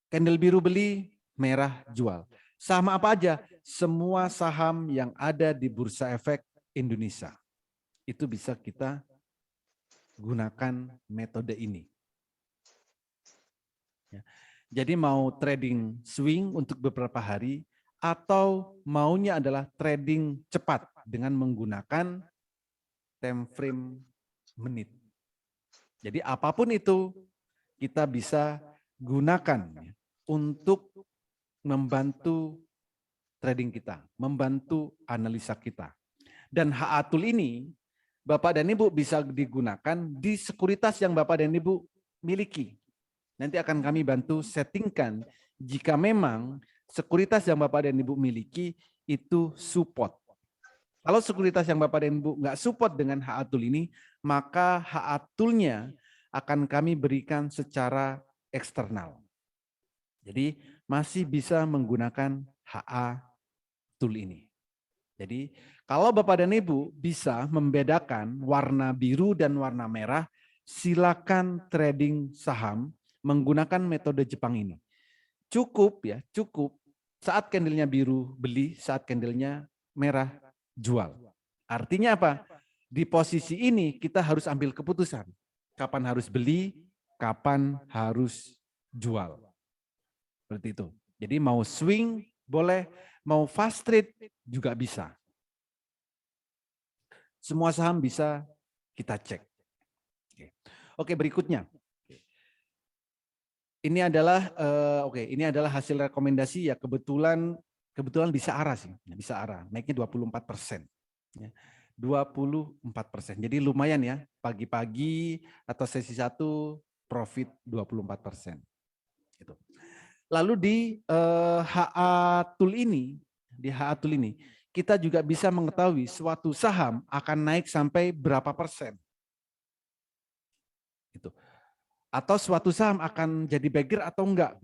[SPEAKER 2] Candle biru beli, merah jual. Sama apa aja? Semua saham yang ada di Bursa Efek Indonesia. Itu bisa kita gunakan metode ini. Ya. Jadi mau trading swing untuk beberapa hari atau maunya adalah trading cepat dengan menggunakan time frame menit. Jadi apapun itu kita bisa gunakan untuk membantu trading kita, membantu analisa kita. Dan HA-Tool ini Bapak dan Ibu bisa digunakan di sekuritas yang Bapak dan Ibu miliki. Nanti akan kami bantu settingkan jika memang sekuritas yang Bapak dan Ibu miliki itu support. Kalau sekuritas yang Bapak dan Ibu nggak support dengan HA-Tool ini, maka HA-Tool-nya akan kami berikan secara eksternal. Jadi masih bisa menggunakan HA-Tool ini. Jadi kalau Bapak dan Ibu bisa membedakan warna biru dan warna merah, silakan trading saham menggunakan metode Jepang ini. Cukup ya, cukup saat candlenya biru beli, saat candlenya merah jual. Artinya apa? Di posisi ini kita harus ambil keputusan. Kapan harus beli, kapan harus jual. Seperti itu. Jadi mau swing boleh, mau fast trade juga bisa. Semua saham bisa kita cek. Oke, berikutnya. Ini adalah hasil rekomendasi ya, kebetulan bisa arah sih, bisa arah, naiknya 24%. Ya. 24%. Jadi lumayan ya, pagi-pagi atau sesi 1 profit 24%. Gitu. Lalu di HA-Tool ini, kita juga bisa mengetahui suatu saham akan naik sampai berapa persen. Gitu. Atau suatu saham akan jadi bagger atau enggak.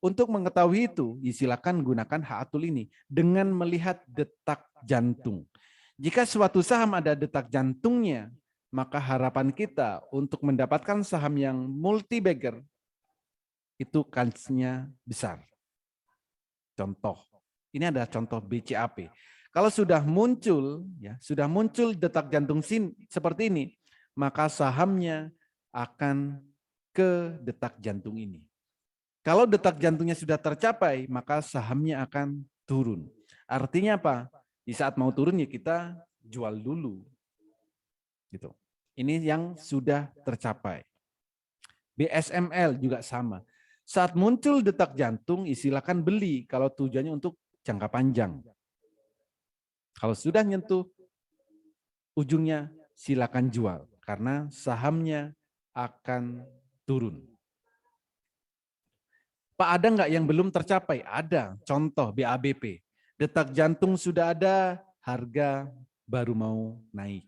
[SPEAKER 2] Untuk mengetahui itu, silakan gunakan HA-Tool ini dengan melihat detak jantung. Jika suatu saham ada detak jantungnya, maka harapan kita untuk mendapatkan saham yang multi bagger itu kansnya besar. Contoh, ini adalah contoh BCAP. Kalau sudah muncul detak jantung seperti ini, maka sahamnya akan ke detak jantung ini. Kalau detak jantungnya sudah tercapai, maka sahamnya akan turun. Artinya apa? Di saat mau turun ya kita jual dulu. Gitu. Ini yang sudah tercapai. BSML juga sama. Saat muncul detak jantung, silakan beli kalau tujuannya untuk jangka panjang. Kalau sudah nyentuh ujungnya, silakan jual karena sahamnya akan turun. Pak, ada nggak yang belum tercapai? Ada. Contoh BABP. Detak jantung sudah ada, harga baru mau naik.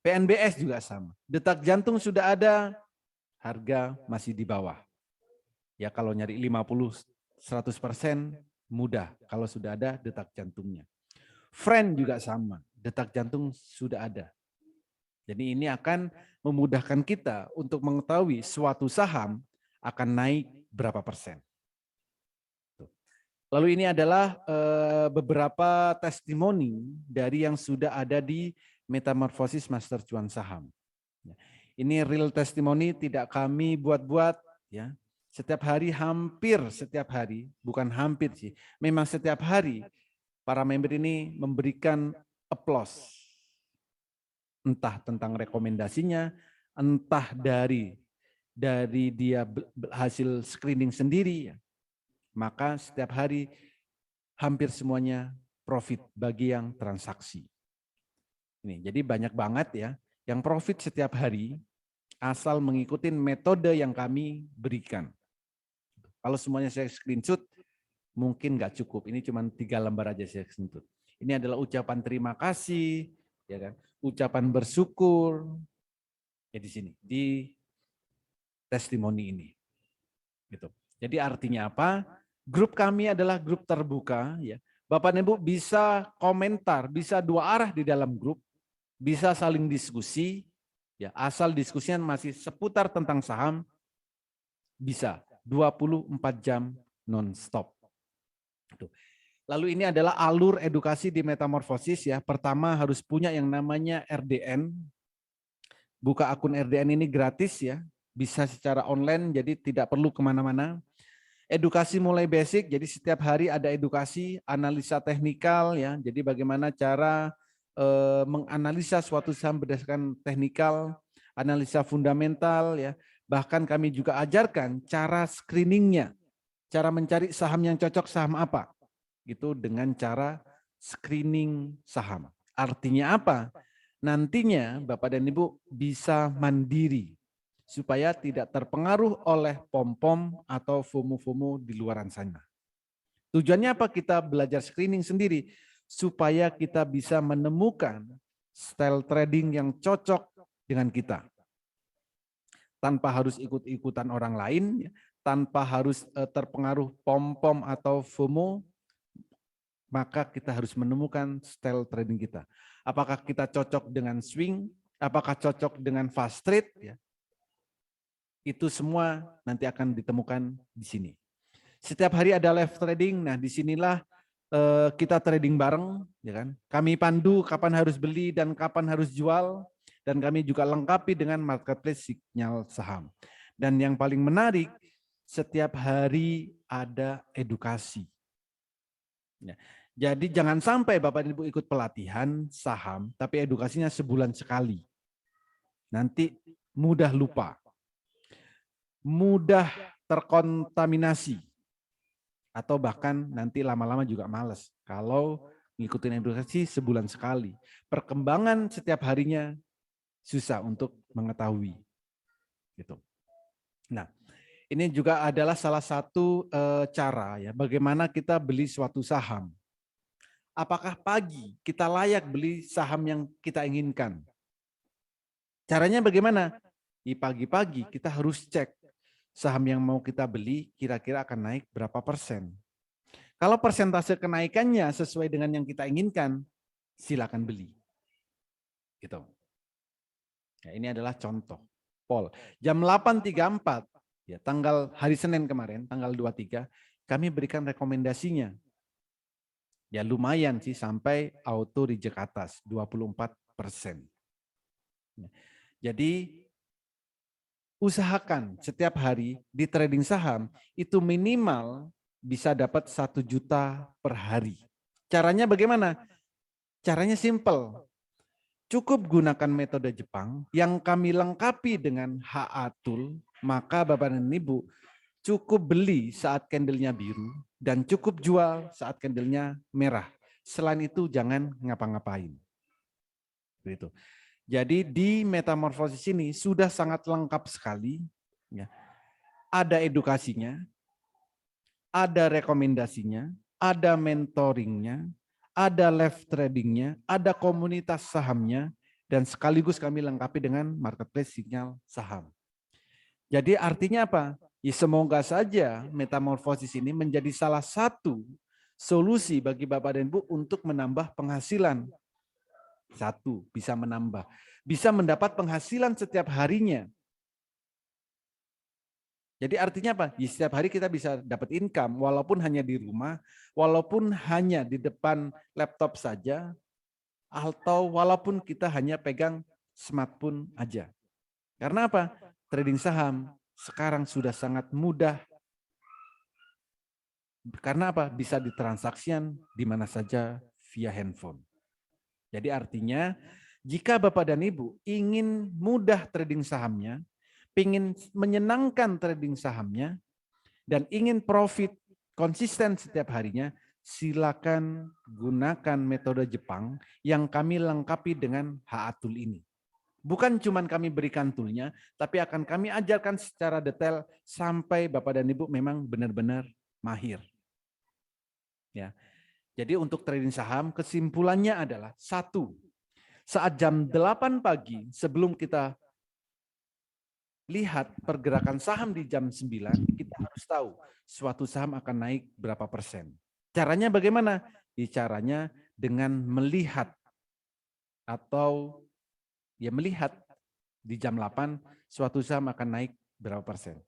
[SPEAKER 2] PNBS juga sama. Detak jantung sudah ada, harga masih di bawah. Ya kalau nyari 50-100% mudah kalau sudah ada detak jantungnya. Friend juga sama, detak jantung sudah ada. Jadi ini akan memudahkan kita untuk mengetahui suatu saham akan naik berapa persen. Lalu ini adalah beberapa testimoni dari yang sudah ada di Metamorfosis Master Cuan Saham. Ini real testimoni, tidak kami buat-buat ya. Setiap hari, hampir setiap hari, bukan hampir sih, memang setiap hari para member ini memberikan applause. Entah tentang rekomendasinya, entah dari dia hasil screening sendiri, maka setiap hari hampir semuanya profit bagi yang transaksi. Ini jadi banyak banget ya yang profit setiap hari asal mengikuti metode yang kami berikan. Kalau semuanya saya screenshot, mungkin nggak cukup. Ini cuma 3 lembar aja saya screenshot. Ini adalah ucapan terima kasih, ya kan? Ucapan bersyukur, ya di sini, di testimoni ini. Gitu. Jadi artinya apa? Grup kami adalah grup terbuka, ya. Bapak dan Ibu bisa komentar, bisa 2 arah di dalam grup, bisa saling diskusi, ya, asal diskusinya masih seputar tentang saham, bisa 24 jam non-stop. Lalu ini adalah alur edukasi di Metamorfosis, ya. Pertama harus punya yang namanya RDN. Buka akun RDN ini gratis, ya. Bisa secara online, jadi tidak perlu kemana-mana. Edukasi mulai basic, jadi setiap hari ada edukasi, analisa teknikal, ya. Jadi bagaimana cara menganalisa suatu saham berdasarkan teknikal, analisa fundamental, ya. Bahkan kami juga ajarkan cara screeningnya, cara mencari saham yang cocok saham apa, gitu dengan cara screening saham. Artinya apa? Nantinya Bapak dan Ibu bisa mandiri, supaya tidak terpengaruh oleh pom-pom atau FOMO-FOMO di luaran sana. Tujuannya apa kita belajar screening sendiri? Supaya kita bisa menemukan style trading yang cocok dengan kita. Tanpa harus ikut-ikutan orang lain, tanpa harus terpengaruh pom-pom atau FOMO, maka kita harus menemukan style trading kita. Apakah kita cocok dengan swing? Apakah cocok dengan fast trade? Ya. Itu semua nanti akan ditemukan di sini. Setiap hari ada live trading. Nah, disinilah kita trading bareng, ya kan? Kami pandu kapan harus beli dan kapan harus jual, dan kami juga lengkapi dengan marketplace sinyal saham. Dan yang paling menarik, setiap hari ada edukasi. Ya. Jadi jangan sampai Bapak dan Ibu ikut pelatihan saham, tapi edukasinya sebulan sekali. Nanti mudah lupa, mudah terkontaminasi, atau bahkan nanti lama-lama juga males kalau ngikutin edukasi sebulan sekali. Perkembangan setiap harinya susah untuk mengetahui. Gitu. Nah, ini juga adalah salah satu cara, ya, bagaimana kita beli suatu saham. Apakah pagi kita layak beli saham yang kita inginkan? Caranya bagaimana? Di pagi-pagi kita harus cek saham yang mau kita beli kira-kira akan naik berapa persen. Kalau persentase kenaikannya sesuai dengan yang kita inginkan, silakan beli. Gitu. Ya, ini adalah contoh. Pol. Jam 8.34, ya, tanggal hari Senin kemarin, tanggal 23, kami berikan rekomendasinya. Ya lumayan sih sampai auto reject atas 24%. Jadi usahakan setiap hari di trading saham itu minimal bisa dapat 1 juta per hari. Caranya bagaimana? Caranya simple. Cukup gunakan metode Jepang yang kami lengkapi dengan HA Tool, maka Bapak dan Ibu cukup beli saat candlenya biru dan cukup jual saat candlenya merah. Selain itu jangan ngapa-ngapain. Begitu. Jadi di Metamorfosis ini sudah sangat lengkap sekali. Ya. Ada edukasinya, ada rekomendasinya, ada mentoringnya, ada live tradingnya, ada komunitas sahamnya, dan sekaligus kami lengkapi dengan marketplace sinyal saham. Jadi artinya apa? Ya, semoga saja Metamorfosis ini menjadi salah satu solusi bagi Bapak dan Ibu untuk menambah penghasilan. Satu, bisa menambah. Bisa mendapat penghasilan setiap harinya. Jadi artinya apa? Ya, setiap hari kita bisa dapat income walaupun hanya di rumah, walaupun hanya di depan laptop saja, atau walaupun kita hanya pegang smartphone aja. Karena apa? Trading saham sekarang sudah sangat mudah. Karena apa? Bisa ditransaksikan di mana saja via handphone. Jadi artinya jika Bapak dan Ibu ingin mudah trading sahamnya, ingin menyenangkan trading sahamnya, dan ingin profit konsisten setiap harinya, silakan gunakan metode Jepang yang kami lengkapi dengan HA Tool ini. Bukan cuma kami berikan toolnya, tapi akan kami ajarkan secara detail sampai Bapak dan Ibu memang benar-benar mahir. Ya. Jadi untuk trading saham, kesimpulannya adalah satu, saat jam 8 pagi sebelum kita lihat pergerakan saham di jam 9, kita harus tahu suatu saham akan naik berapa persen. Caranya bagaimana? Caranya dengan melihat atau ya melihat di jam 8 suatu saham akan naik berapa persen.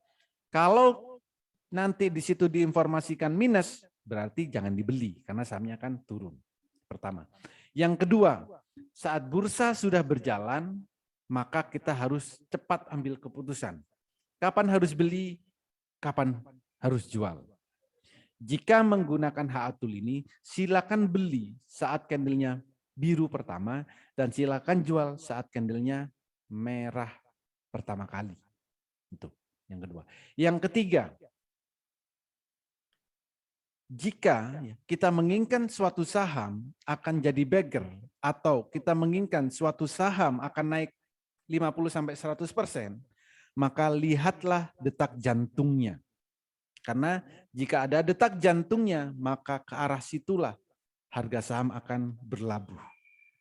[SPEAKER 2] Kalau nanti di situ diinformasikan minus, berarti jangan dibeli karena sahamnya akan turun. Pertama. Yang kedua, saat bursa sudah berjalan, maka kita harus cepat ambil keputusan. Kapan harus beli, kapan harus jual. Jika menggunakan HA Tool ini, silakan beli saat candlenya biru pertama dan silakan jual saat candlenya merah pertama kali. Itu yang kedua. Yang ketiga, jika kita menginginkan suatu saham akan jadi bagger atau kita menginginkan suatu saham akan naik 50-100%, maka lihatlah detak jantungnya. Karena jika ada detak jantungnya, maka ke arah situlah harga saham akan berlabuh.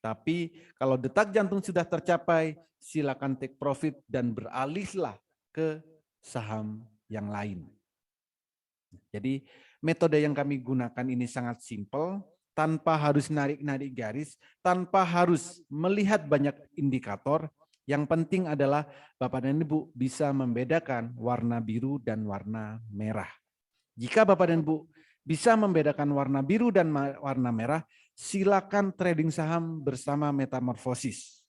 [SPEAKER 2] Tapi kalau detak jantung sudah tercapai, silakan take profit dan beralihlah ke saham yang lain. Jadi metode yang kami gunakan ini sangat simpel, tanpa harus narik-narik garis, tanpa harus melihat banyak indikator. Yang penting adalah Bapak dan Ibu bisa membedakan warna biru dan warna merah. Jika Bapak dan Ibu bisa membedakan warna biru dan warna merah, silakan trading saham bersama Metamorfosis.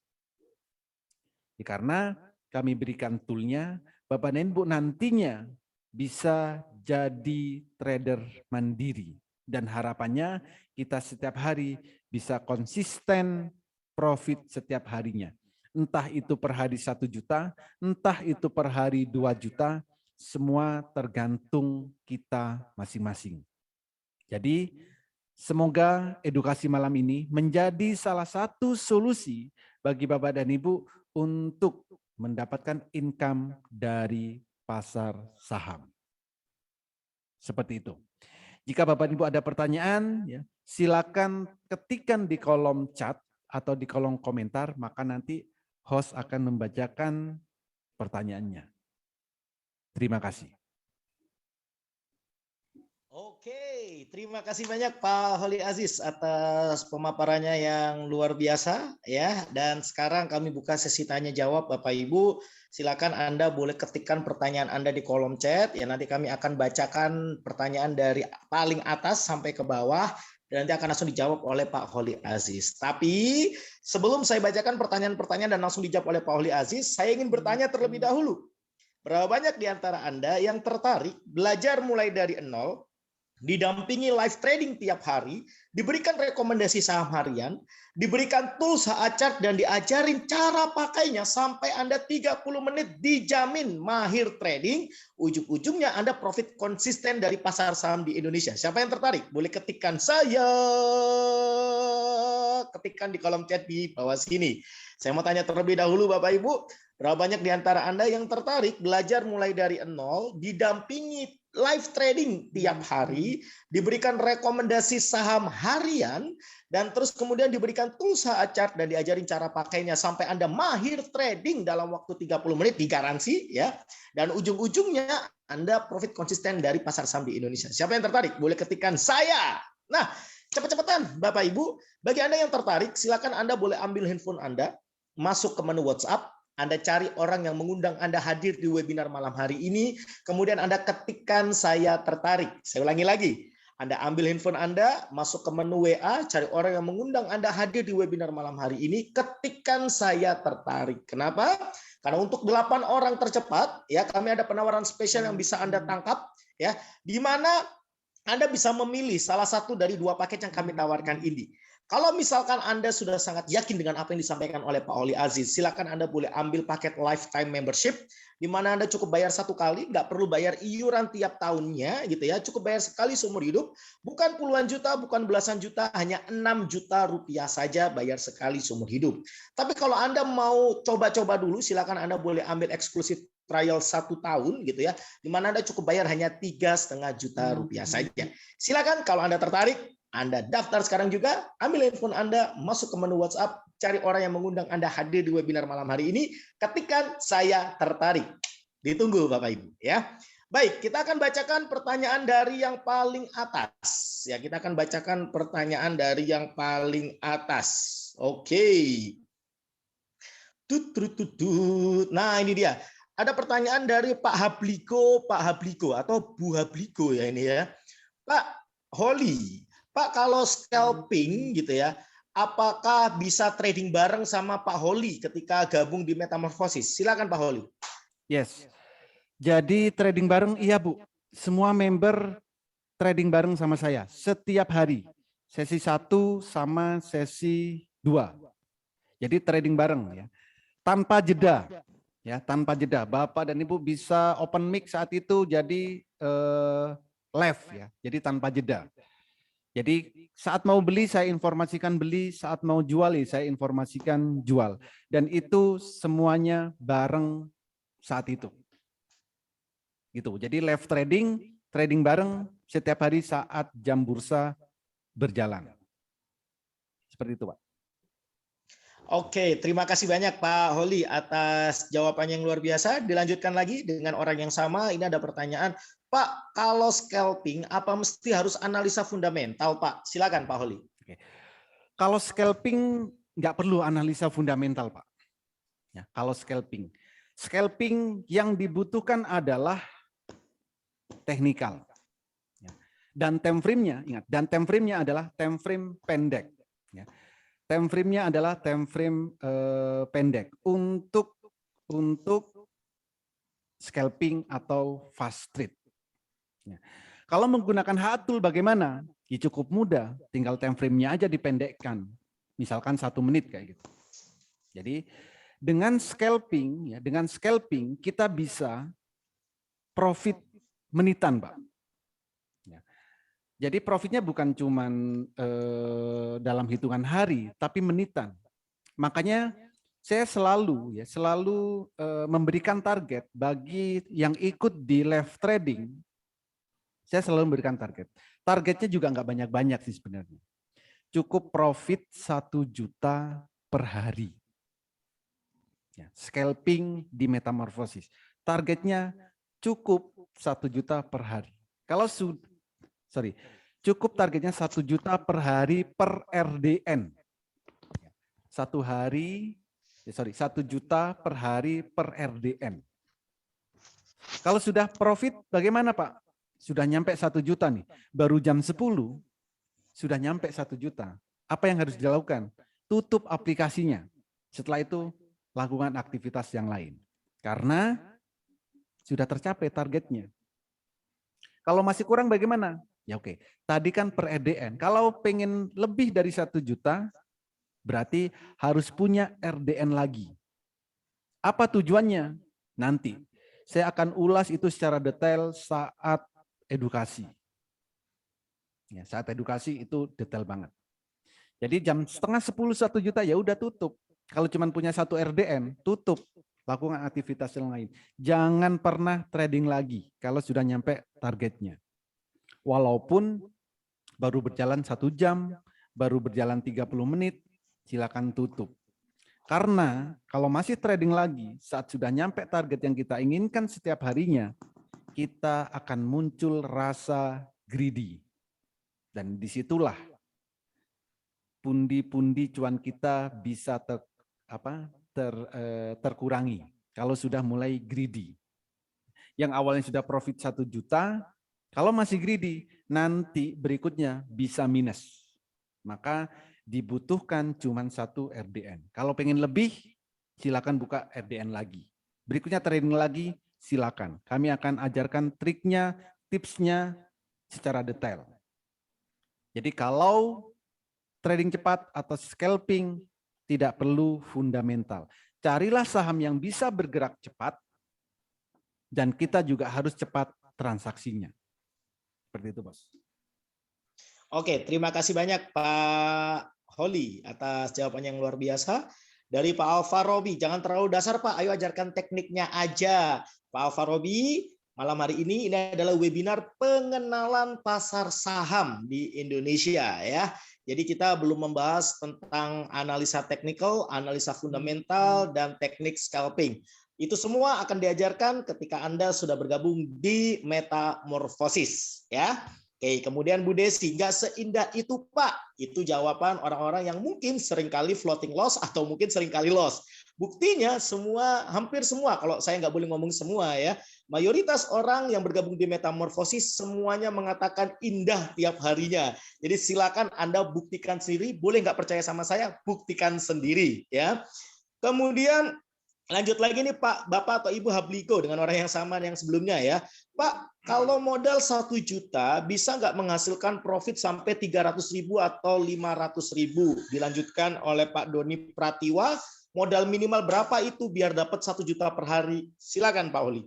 [SPEAKER 2] Karena kami berikan toolnya, Bapak dan Ibu nantinya bisa jadi trader mandiri. Dan harapannya kita setiap hari bisa konsisten profit setiap harinya. Entah itu per hari 1 juta, entah itu per hari 2 juta, semua tergantung kita masing-masing. Jadi semoga edukasi malam ini menjadi salah satu solusi bagi Bapak dan Ibu untuk mendapatkan income dari pasar saham. Seperti itu. Jika Bapak dan Ibu ada pertanyaan, ya, silakan ketikkan di kolom chat atau di kolom komentar, maka nanti host akan membacakan pertanyaannya. Terima kasih.
[SPEAKER 3] Oke, terima kasih banyak Pak Holly Aziz atas pemaparannya yang luar biasa ya. Dan sekarang kami buka sesi tanya jawab Bapak Ibu. Silakan Anda boleh ketikkan pertanyaan Anda di kolom chat ya. Nanti kami akan bacakan pertanyaan dari paling atas sampai ke bawah dan nanti akan langsung dijawab oleh Pak Holly Aziz. Tapi sebelum saya bacakan pertanyaan-pertanyaan dan langsung dijawab oleh Pak Holly Aziz, saya ingin bertanya terlebih dahulu. Berapa banyak di antara Anda yang tertarik belajar mulai dari nol, didampingi live trading tiap hari, diberikan rekomendasi saham harian, diberikan tools HA chart dan diajarin cara pakainya sampai Anda 30 menit dijamin mahir trading, ujung-ujungnya Anda profit konsisten dari pasar saham di Indonesia. Siapa yang tertarik? Boleh ketikkan saya. Ketikkan di kolom chat di bawah sini. Saya mau tanya terlebih dahulu Bapak Ibu, berapa banyak di antara Anda yang tertarik belajar mulai dari nol, didampingi live trading tiap hari, diberikan rekomendasi saham harian, dan terus kemudian diberikan tools HA chart dan diajarin cara pakainya sampai Anda mahir trading dalam waktu 30 menit digaransi ya. Dan ujung-ujungnya Anda profit konsisten dari pasar saham di Indonesia. Siapa yang tertarik? Boleh ketikkan saya. Nah, cepat-cepatan Bapak Ibu, bagi Anda yang tertarik silakan Anda boleh ambil handphone Anda, masuk ke menu WhatsApp, Anda cari orang yang mengundang Anda hadir di webinar malam hari ini, kemudian Anda ketikkan saya tertarik. Saya ulangi lagi, Anda ambil handphone Anda, masuk ke menu WA, cari orang yang mengundang Anda hadir di webinar malam hari ini, ketikkan saya tertarik. Kenapa? Karena untuk 8 orang tercepat, ya kami ada penawaran spesial yang bisa Anda tangkap, ya, di mana Anda bisa memilih salah satu dari 2 paket yang kami tawarkan ini. Kalau misalkan Anda sudah sangat yakin dengan apa yang disampaikan oleh Pak Holly Aziz, silakan Anda boleh ambil paket lifetime membership, di mana Anda cukup bayar 1 kali, nggak perlu bayar iuran tiap tahunnya, gitu ya. Cukup bayar sekali seumur hidup, bukan puluhan juta, bukan belasan juta, hanya 6 juta rupiah saja bayar sekali seumur hidup. Tapi kalau Anda mau coba-coba dulu, silakan Anda boleh ambil eksklusif trial 1 tahun, gitu ya, di mana Anda cukup bayar hanya 3,5 juta rupiah saja. Silakan kalau Anda tertarik, Anda daftar sekarang juga, ambil handphone Anda, masuk ke menu WhatsApp, cari orang yang mengundang Anda hadir di webinar malam hari ini, ketikkan saya tertarik. Ditunggu Bapak Ibu ya. Baik, kita akan bacakan pertanyaan dari yang paling atas. Ya, kita akan bacakan pertanyaan dari yang paling atas. Oke. Nah, ini dia. Ada pertanyaan dari Pak Habliko atau Bu Habliko ya ini ya. Pak Holly, Pak kalau scalping gitu ya, apakah bisa trading bareng sama Pak Holly ketika gabung di Metamorphosis? Silakan Pak Holly.
[SPEAKER 2] Yes. Jadi trading bareng, iya Bu. Semua member trading bareng sama saya setiap hari. Sesi 1 sama sesi 2. Jadi trading bareng ya. Tanpa jeda. Ya, tanpa jeda. Bapak dan Ibu bisa open mic saat itu jadi live ya. Jadi tanpa jeda. Jadi saat mau beli saya informasikan beli, saat mau jual saya informasikan jual. Dan itu semuanya bareng saat itu. Gitu. Jadi live trading, trading bareng setiap hari saat jam bursa berjalan. Seperti itu, Pak.
[SPEAKER 3] Oke, terima kasih banyak Pak Holly atas jawabannya yang luar biasa. Dilanjutkan lagi dengan orang yang sama. Ini ada pertanyaan, Pak, kalau scalping apa mesti harus analisa fundamental, Pak? Silakan Pak Holly.
[SPEAKER 2] Oke. Kalau scalping nggak perlu analisa fundamental, Pak. Ya, kalau scalping yang dibutuhkan adalah teknikal. Ya. Dan time frame-nya, ingat, dan time frame-nya adalah time frame pendek. Ya. Time frame-nya adalah time frame pendek untuk scalping atau fast trade. Ya. Kalau menggunakan HA-Tool bagaimana? Ya cukup mudah, tinggal time frame-nya aja dipendekkan. Misalkan 1 menit kayak gitu. Jadi dengan scalping kita bisa profit menitan, Pak. Ya. Jadi profitnya bukan cuma dalam hitungan hari, tapi menitan. Makanya saya selalu memberikan target bagi yang ikut di live trading. Saya selalu memberikan target. Targetnya juga nggak banyak-banyak sih sebenarnya. Cukup profit 1 juta per hari. Ya, scalping di Metamorphosis. Targetnya cukup 1 juta per hari. Kalau cukup targetnya 1 juta per hari per RDN. 1 juta per hari per RDN. Kalau sudah profit bagaimana Pak? Sudah nyampe 1 juta nih. Baru jam 10 sudah nyampe 1 juta. Apa yang harus dilakukan? Tutup aplikasinya. Setelah itu lakukan aktivitas yang lain. Karena sudah tercapai targetnya. Kalau masih kurang bagaimana? Ya oke, tadi kan per RDN. Kalau pengen lebih dari 1 juta, berarti harus punya RDN lagi. Apa tujuannya? Nanti saya akan ulas itu secara detail saat edukasi. Ya, saat edukasi itu detail banget. Jadi jam setengah 10 1 juta ya udah tutup. Kalau cuma punya 1 RDN, tutup. Lakukan aktivitas yang lain. Jangan pernah trading lagi kalau sudah nyampe targetnya. Walaupun baru berjalan 1 jam, baru berjalan 30 menit, silakan tutup. Karena kalau masih trading lagi, saat sudah nyampe target yang kita inginkan setiap harinya, kita akan muncul rasa greedy. Dan disitulah pundi-pundi cuan kita bisa terkurangi kalau sudah mulai greedy. Yang awalnya sudah profit 1 juta, kalau masih greedy, nanti berikutnya bisa minus. Maka dibutuhkan cuma 1 RDN. Kalau pengen lebih, silakan buka RDN lagi. Berikutnya trading lagi, silakan. Kami akan ajarkan triknya, tipsnya, secara detail. Jadi kalau trading cepat atau scalping tidak perlu fundamental. Carilah saham yang bisa bergerak cepat dan kita juga harus cepat transaksinya. Seperti itu, Bos.
[SPEAKER 3] Oke, terima kasih banyak Pak Holly atas jawabannya yang luar biasa. Dari Pak Alfa Robi, jangan terlalu dasar Pak, ayo ajarkan tekniknya aja. Pak Alfa Robi, malam hari ini adalah webinar pengenalan pasar saham di Indonesia ya. Jadi kita belum membahas tentang analisa teknikal, analisa fundamental, dan teknik scalping. Itu semua akan diajarkan ketika Anda sudah bergabung di Metamorfosis ya. Oke, kemudian Bu Desi, nggak seindah itu Pak. Itu jawaban orang-orang yang mungkin seringkali floating loss atau mungkin seringkali loss. Buktinya semua, hampir semua, kalau saya nggak boleh ngomong semua ya, mayoritas orang yang bergabung di Metamorfosis semuanya mengatakan indah tiap harinya. Jadi silakan Anda buktikan sendiri, boleh nggak percaya sama saya, buktikan sendiri ya. Kemudian lanjut lagi nih Pak, Bapak atau Ibu Habliko dengan orang yang sama yang sebelumnya ya. Pak, kalau modal 1 juta bisa nggak menghasilkan profit sampai 300.000 atau 500.000? Dilanjutkan oleh Pak Doni Pratiwa, modal minimal berapa itu biar dapat 1 juta per hari? Silakan Pak Oli.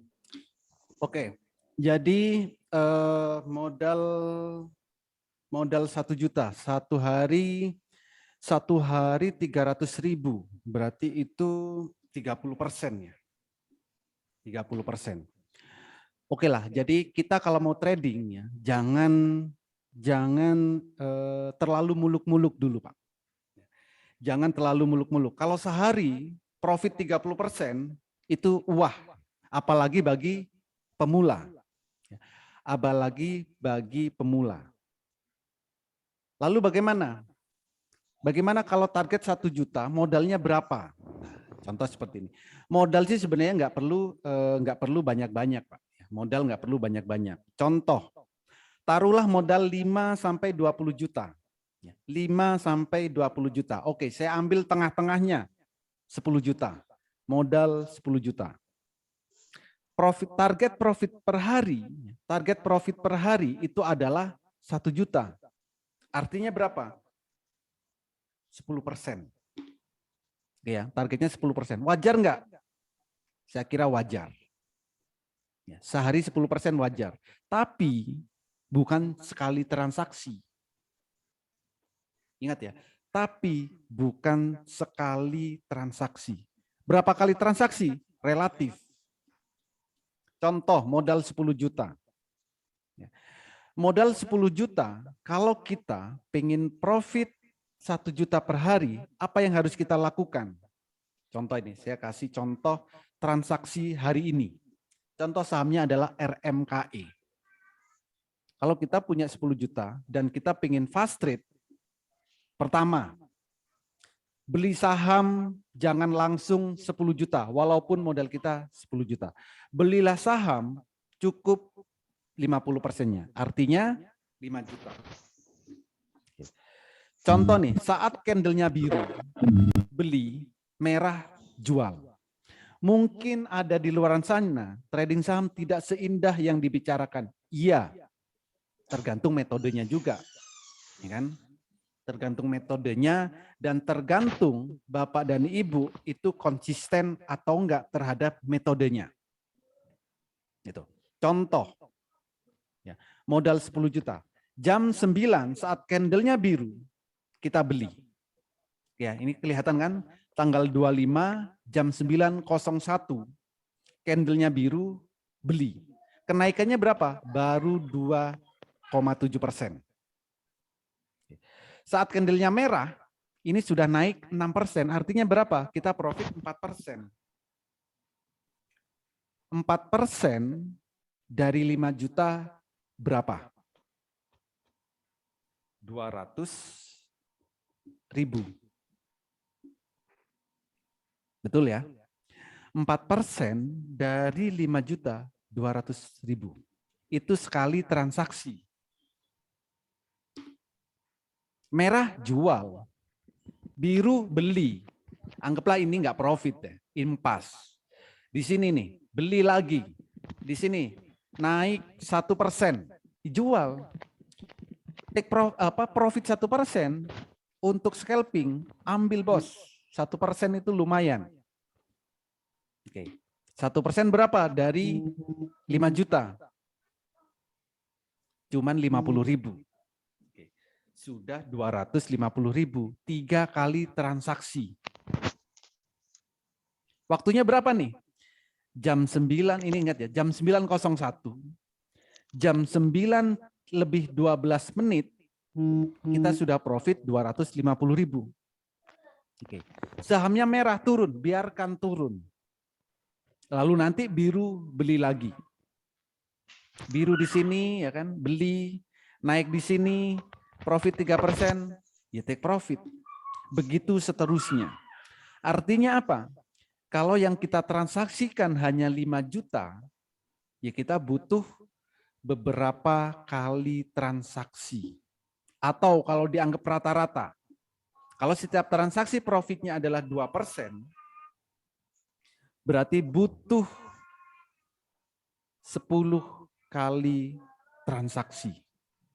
[SPEAKER 2] Oke, jadi modal 1 juta, satu hari 300.000, berarti itu 30% ya. 30%. Oke lah, jadi kita kalau mau trading ya, jangan terlalu muluk-muluk dulu Pak. Jangan terlalu muluk-muluk. Kalau sehari profit 30% itu wah, apalagi bagi pemula. Apalagi bagi pemula. Lalu bagaimana? Bagaimana kalau target 1 juta, modalnya berapa? Contoh seperti ini. Modal sih sebenarnya nggak perlu banyak-banyak Pak. Modal nggak perlu banyak-banyak. Contoh, taruhlah modal 5 sampai 20 juta. 5 sampai 20 juta. Oke, saya ambil tengah-tengahnya 10 juta. Modal 10 juta. Target profit per hari itu adalah 1 juta. Artinya berapa? 10%. Ya, targetnya 10%. Wajar nggak? Saya kira wajar. Ya, sehari 10% wajar. Tapi bukan sekali transaksi. Ingat ya, tapi bukan sekali transaksi. Berapa kali transaksi? Relatif. Contoh, modal 10 juta. Ya. Modal 10 juta, kalau kita pengen profit 1 juta per hari, apa yang harus kita lakukan? Contoh ini, saya kasih contoh transaksi hari ini. Contoh sahamnya adalah RMKE. Kalau kita punya 10 juta dan kita pengen fast trade, pertama, beli saham jangan langsung 10 juta, walaupun modal kita 10 juta. Belilah saham cukup 50%-nya, artinya 5 juta. Contoh nih, saat candlenya biru, beli, merah, jual. Mungkin ada di luar sana, trading saham tidak seindah yang dibicarakan. Iya, tergantung metodenya juga. Ya kan? Tergantung metodenya dan tergantung Bapak dan Ibu itu konsisten atau enggak terhadap metodenya. Itu. Contoh, ya, modal 10 juta. Jam 9 saat candlenya biru, kita beli. Ya, ini kelihatan kan? Tanggal 25 jam 9.01 candlenya biru, beli. Kenaikannya berapa? Baru 2,7%. Saat candlenya merah, ini sudah naik 6%. Artinya berapa? Kita profit 4%. 4% dari 5 juta berapa? 200.000. Betul ya? 4% dari 5 juta 200.000. Itu sekali transaksi. Merah jual, biru beli. Anggaplah ini enggak profit ya, impas. Di sini nih, beli lagi. Di sini naik 1%, Jual. Profit 1%, untuk scalping, ambil bos. 1% itu lumayan. Oke. 1% berapa? Dari 5 juta. Cuman 50.000. Oke. Sudah 250.000. 3 kali transaksi. Waktunya berapa nih? Jam 9, ini ingat ya, jam 9.01. Jam 9 lebih 12 menit, kita sudah profit 250.000. Oke. Sahamnya merah turun, biarkan turun. Lalu nanti biru beli lagi. Biru di sini ya kan, beli, naik di sini, profit 3%, ya take profit. Begitu seterusnya. Artinya apa? Kalau yang kita transaksikan hanya 5 juta, ya kita butuh beberapa kali transaksi. Atau kalau dianggap rata-rata, kalau setiap transaksi profitnya adalah 2%, berarti butuh 10 kali transaksi.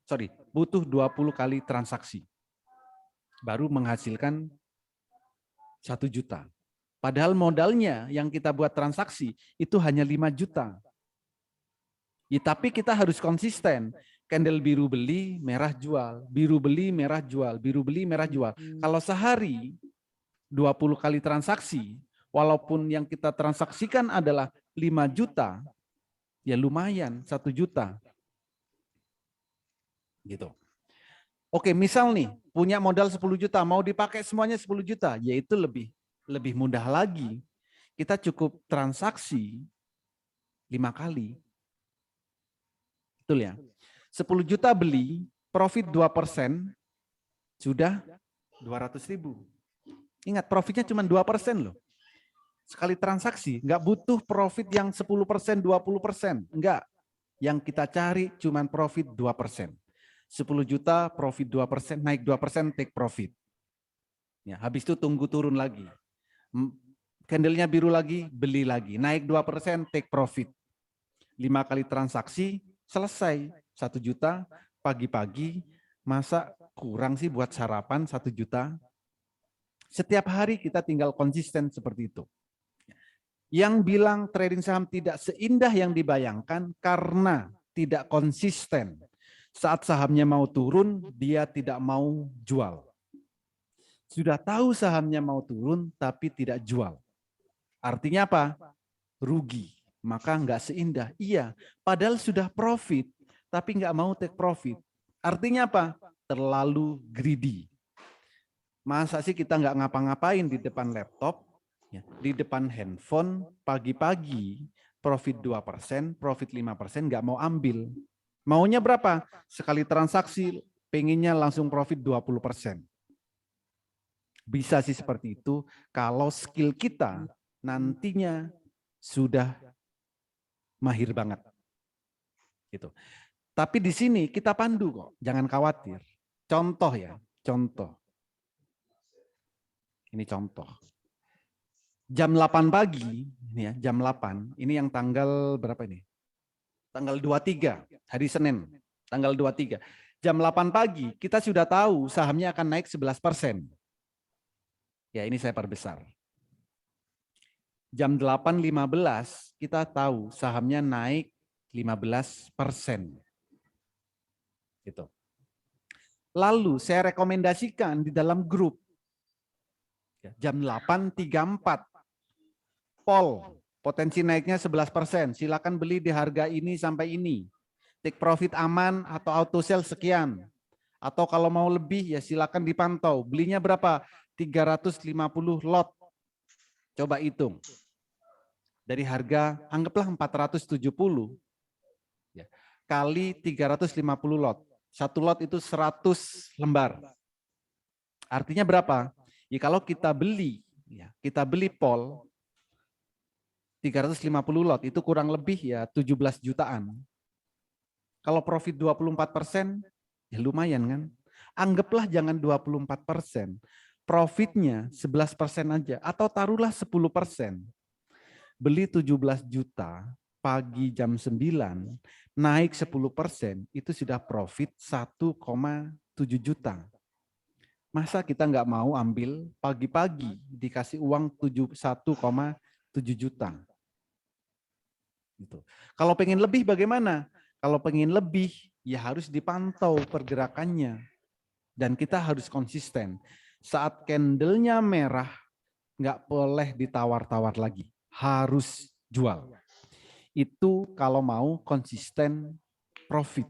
[SPEAKER 2] Sorry, butuh 20 kali transaksi. Baru menghasilkan 1 juta. Padahal modalnya yang kita buat transaksi itu hanya 5 juta. Ya, tapi kita harus konsisten. Candle biru beli, merah jual. Biru beli, merah jual. Biru beli, merah jual. Kalau sehari 20 kali transaksi, walaupun yang kita transaksikan adalah 5 juta, ya lumayan 1 juta. Gitu. Oke, misal nih punya modal 10 juta, mau dipakai semuanya 10 juta, yaitu lebih mudah lagi. Kita cukup transaksi 5 kali. Betul ya? 10 juta beli, profit 2%, sudah 200.000. Ingat, profitnya cuma 2% loh. Sekali transaksi, nggak butuh profit yang 10%, 20%. Enggak. Yang kita cari cuma profit 2%. 10 juta, profit 2%, naik 2%, take profit. Ya, habis itu tunggu turun lagi. Candlenya biru lagi, beli lagi. Naik 2%, take profit. 5 kali transaksi, selesai. 1 juta, pagi-pagi, masa kurang sih buat sarapan 1 juta? Setiap hari kita tinggal konsisten seperti itu. Yang bilang trading saham tidak seindah yang dibayangkan karena tidak konsisten. Saat sahamnya mau turun, dia tidak mau jual. Sudah tahu sahamnya mau turun, tapi tidak jual. Artinya apa? Rugi. Maka nggak seindah. Iya, padahal sudah profit, tapi nggak mau take profit. Artinya apa? Terlalu greedy. Masa sih kita nggak ngapa-ngapain di depan laptop, ya, di depan handphone, pagi-pagi, profit 2%, profit 5%, nggak mau ambil. Maunya berapa? Sekali transaksi, pengennya langsung profit 20%. Bisa sih seperti itu kalau skill kita nantinya sudah mahir banget. Gitu. Tapi di sini kita pandu kok, jangan khawatir. Contoh ya, contoh. Ini contoh. Jam 8 pagi, ini ya, jam 8, ini yang tanggal berapa ini? Tanggal 23, hari Senin, tanggal 23. Jam 8 pagi, kita sudah tahu sahamnya akan naik 11%. Ya, ini saya perbesar. Jam 8.15, kita tahu sahamnya naik 15%. Gitu. Lalu saya rekomendasikan di dalam grup, jam 8.34, Pol, potensi naiknya 11%. Silakan beli di harga ini sampai ini. Take profit aman atau auto sell sekian. Atau kalau mau lebih ya silakan dipantau. Belinya berapa? 350 lot. Coba hitung. Dari harga anggaplah 470 ya, kali 350 lot. Satu lot itu 100 lembar. Artinya berapa? Ya kalau kita beli, ya, kita beli Pol 350 lot itu kurang lebih ya 17 jutaan. Kalau profit 24%, ya lumayan kan? Anggaplah jangan 24%, profitnya 11% aja, atau taruhlah 10%. Beli 17 juta, pagi jam 9 naik 10%, itu sudah profit 1,7 juta. Masa kita nggak mau ambil pagi-pagi dikasih uang 1,7 juta? Gitu. Kalau pengen lebih bagaimana? Kalau pengen lebih, ya harus dipantau pergerakannya. Dan kita harus konsisten. Saat candlenya merah, nggak boleh ditawar-tawar lagi. Harus jual. Itu kalau mau konsisten profit.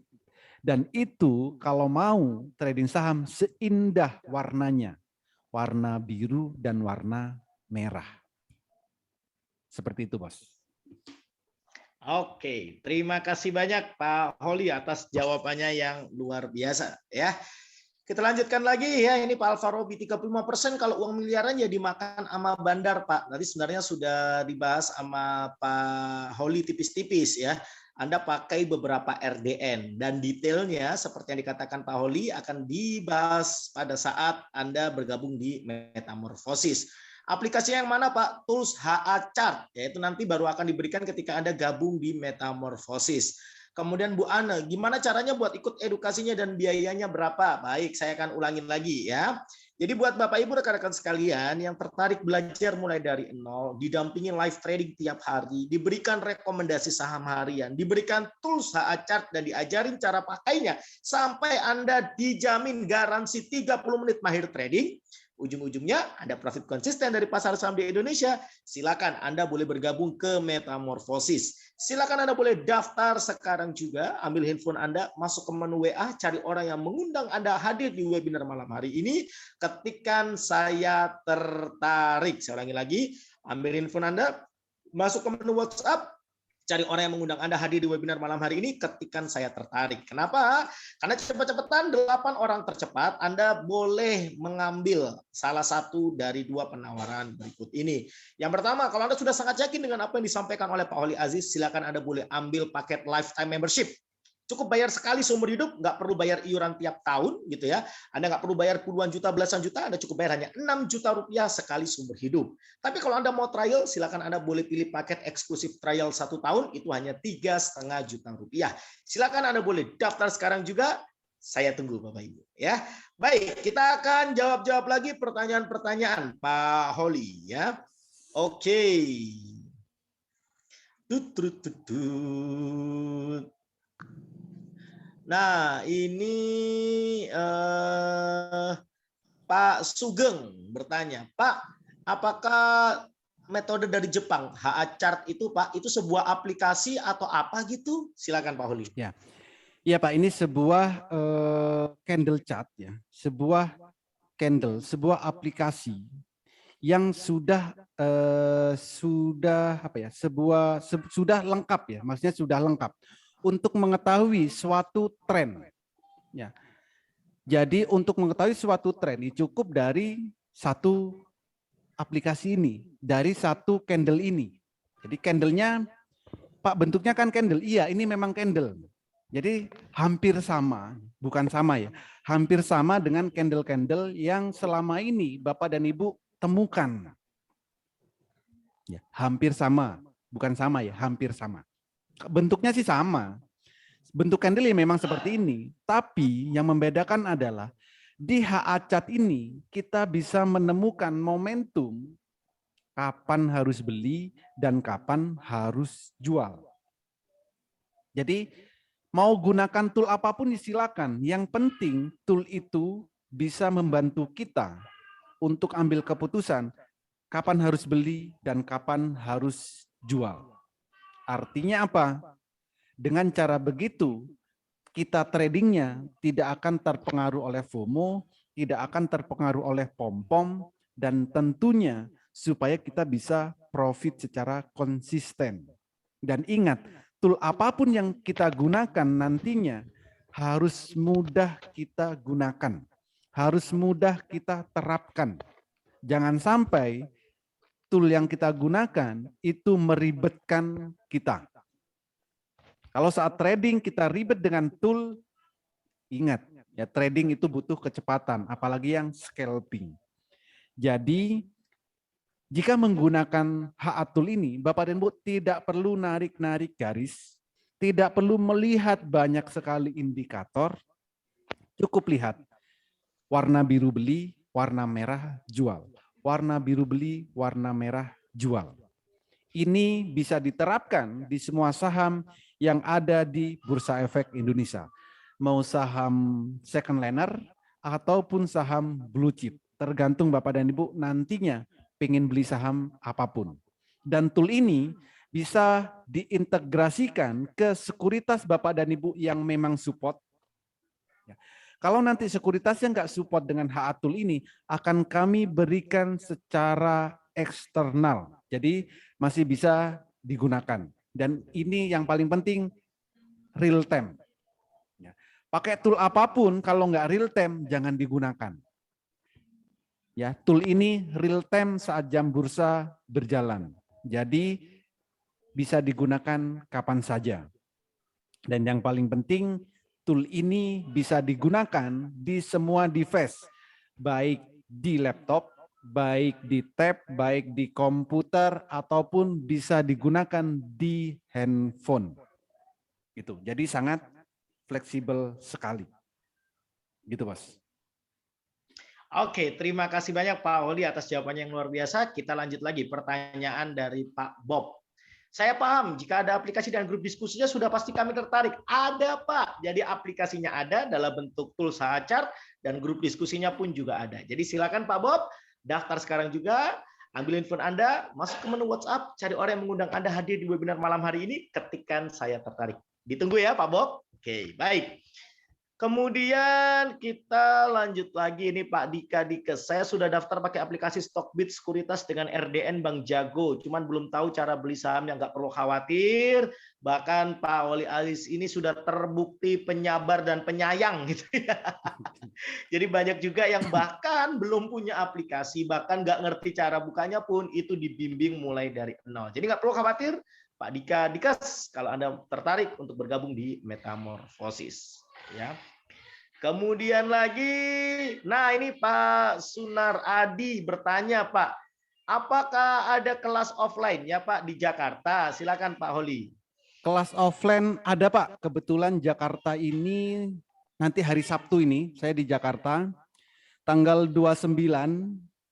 [SPEAKER 2] Dan itu kalau mau trading saham seindah warnanya. Warna biru dan warna merah. Seperti itu, Bos.
[SPEAKER 3] Oke, terima kasih banyak Pak Holi atas jawabannya yang luar biasa ya. Kita lanjutkan lagi ya, ini Pak Alfarobi 35% kalau uang miliaran ya dimakan sama bandar Pak. Tadi sebenarnya sudah dibahas sama Pak Holi tipis-tipis ya. Anda pakai beberapa RDN dan detailnya seperti yang dikatakan Pak Holi akan dibahas pada saat Anda bergabung di Metamorphosis. Aplikasi yang mana Pak? Tools HA Chart, yaitu nanti baru akan diberikan ketika Anda gabung di Metamorphosis. Kemudian Bu Ana, gimana caranya buat ikut edukasinya dan biayanya berapa? Baik, saya akan ulangin lagi ya. Jadi buat Bapak Ibu rekan-rekan sekalian yang tertarik belajar mulai dari nol, didampingi live trading tiap hari, diberikan rekomendasi saham harian, diberikan tools HA Chart dan diajarin cara pakainya sampai Anda dijamin garansi 30 menit mahir trading. Ujung-ujungnya ada profit konsisten dari pasar saham di Indonesia. Silakan Anda boleh bergabung ke Metamorphosis. Silakan Anda boleh daftar sekarang juga, ambil handphone Anda, masuk ke menu WA, cari orang yang mengundang Anda hadir di webinar malam hari ini. Ketikkan saya tertarik. Saya ulangi lagi, ambil handphone Anda, masuk ke menu WhatsApp, cari orang yang mengundang Anda hadir di webinar malam hari ini, ketikkan saya tertarik. Kenapa? Karena cepat-cepatan 8 orang tercepat Anda boleh mengambil salah satu dari 2 penawaran berikut ini. Yang pertama, kalau Anda sudah sangat yakin dengan apa yang disampaikan oleh Pak Holi Aziz, silakan Anda boleh ambil paket lifetime membership. Cukup bayar sekali seumur hidup, nggak perlu bayar iuran tiap tahun gitu ya. Anda nggak perlu bayar puluhan juta, belasan juta, Anda cukup bayar hanya 6 juta rupiah sekali seumur hidup. Tapi kalau Anda mau trial, silakan Anda boleh pilih paket eksklusif trial 1 tahun, itu hanya 3,5 juta rupiah. Silakan Anda boleh daftar sekarang juga. Saya tunggu Bapak Ibu ya. Baik, kita akan jawab-jawab lagi pertanyaan-pertanyaan Pak Holi ya. Oke. Nah, ini Pak Sugeng bertanya, Pak, apakah metode dari Jepang, HA Chart itu Pak, itu sebuah aplikasi atau apa gitu? Silakan Pak Holi.
[SPEAKER 2] Ya, iya Pak, ini sebuah candle chart ya, sebuah candle, sebuah aplikasi yang sudah apa ya, sudah lengkap ya, maksudnya sudah lengkap untuk mengetahui suatu tren. Ya, jadi untuk mengetahui suatu tren ini cukup dari satu aplikasi ini, dari satu candle ini. Jadi candlenya, Pak, bentuknya kan candle. Iya, ini memang candle. Jadi hampir sama, bukan sama ya, hampir sama dengan candle-candle yang selama ini Bapak dan Ibu temukan. Ya, hampir sama, bukan sama ya, hampir sama. Bentuknya sih sama. Bentuk candle ya memang seperti ini, tapi yang membedakan adalah di HA Chart ini kita bisa menemukan momentum kapan harus beli dan kapan harus jual. Jadi mau gunakan tool apapun silakan. Yang penting tool itu bisa membantu kita untuk ambil keputusan kapan harus beli dan kapan harus jual. Artinya apa? Dengan cara begitu, kita tradingnya tidak akan terpengaruh oleh FOMO, tidak akan terpengaruh oleh pom-pom, dan tentunya supaya kita bisa profit secara konsisten. Dan ingat, tool apapun yang kita gunakan nantinya harus mudah kita gunakan, harus mudah kita terapkan. Jangan sampai tool yang kita gunakan itu meribetkan kita. Kalau saat trading kita ribet dengan tool, ingat ya, trading itu butuh kecepatan, apalagi yang scalping. Jadi Jika menggunakan Haatul ini, Bapak dan Ibu tidak perlu narik-narik garis, tidak perlu melihat banyak sekali indikator, cukup lihat warna biru beli, warna merah jual. Warna biru beli, warna merah jual. Ini bisa diterapkan di semua saham yang ada di Bursa Efek Indonesia. Mau saham second liner ataupun saham blue chip. Tergantung Bapak dan Ibu nantinya pengen beli saham apapun. Dan tool ini bisa diintegrasikan ke sekuritas Bapak dan Ibu yang memang support. Kalau nanti sekuritasnya nggak support dengan Haatul ini, akan kami berikan secara eksternal. Jadi masih bisa digunakan. Dan ini yang paling penting, real time. Pakai tool apapun, kalau nggak real time, jangan digunakan. Ya, tool ini real time saat jam bursa berjalan. Jadi bisa digunakan kapan saja. Dan yang paling penting, tool ini bisa digunakan di semua device, baik di laptop, baik di tab, baik di komputer, ataupun bisa digunakan di handphone. Gitu. Jadi sangat fleksibel sekali. Gitu, Bos.
[SPEAKER 3] Oke, terima kasih banyak Pak Oli atas jawabannya yang luar biasa. Kita lanjut lagi pertanyaan dari Pak Bob. Saya paham jika ada aplikasi dan grup diskusinya sudah pasti kami tertarik. Ada Pak, jadi aplikasinya ada dalam bentuk tool Sahachart dan grup diskusinya pun juga ada. Jadi silakan Pak Bob, daftar sekarang juga, ambil info Anda, masuk ke menu WhatsApp, cari orang yang mengundang Anda hadir di webinar malam hari ini, ketikkan saya tertarik. Ditunggu ya Pak Bob. Oke, baik. Kemudian kita lanjut lagi ini Pak Dika Dikes. Saya sudah daftar pakai aplikasi Stockbit Sekuritas dengan RDN Bank Jago. Cuman belum tahu cara beli saham yang nggak perlu khawatir. Bahkan Pak Oli Alis ini sudah terbukti penyabar dan penyayang gitu ya. Jadi banyak juga yang bahkan belum punya aplikasi, bahkan nggak ngerti cara bukanya pun itu dibimbing mulai dari nol. Jadi nggak perlu khawatir Pak Dika Dikes kalau Anda tertarik untuk bergabung di Metamorfosis. Ya. Kemudian lagi, nah ini Pak Sunar Adi bertanya Pak, apakah ada kelas offline ya Pak di Jakarta? Silakan Pak Holi.
[SPEAKER 2] Kelas offline ada Pak, kebetulan Jakarta ini nanti hari Sabtu ini saya di Jakarta, tanggal 29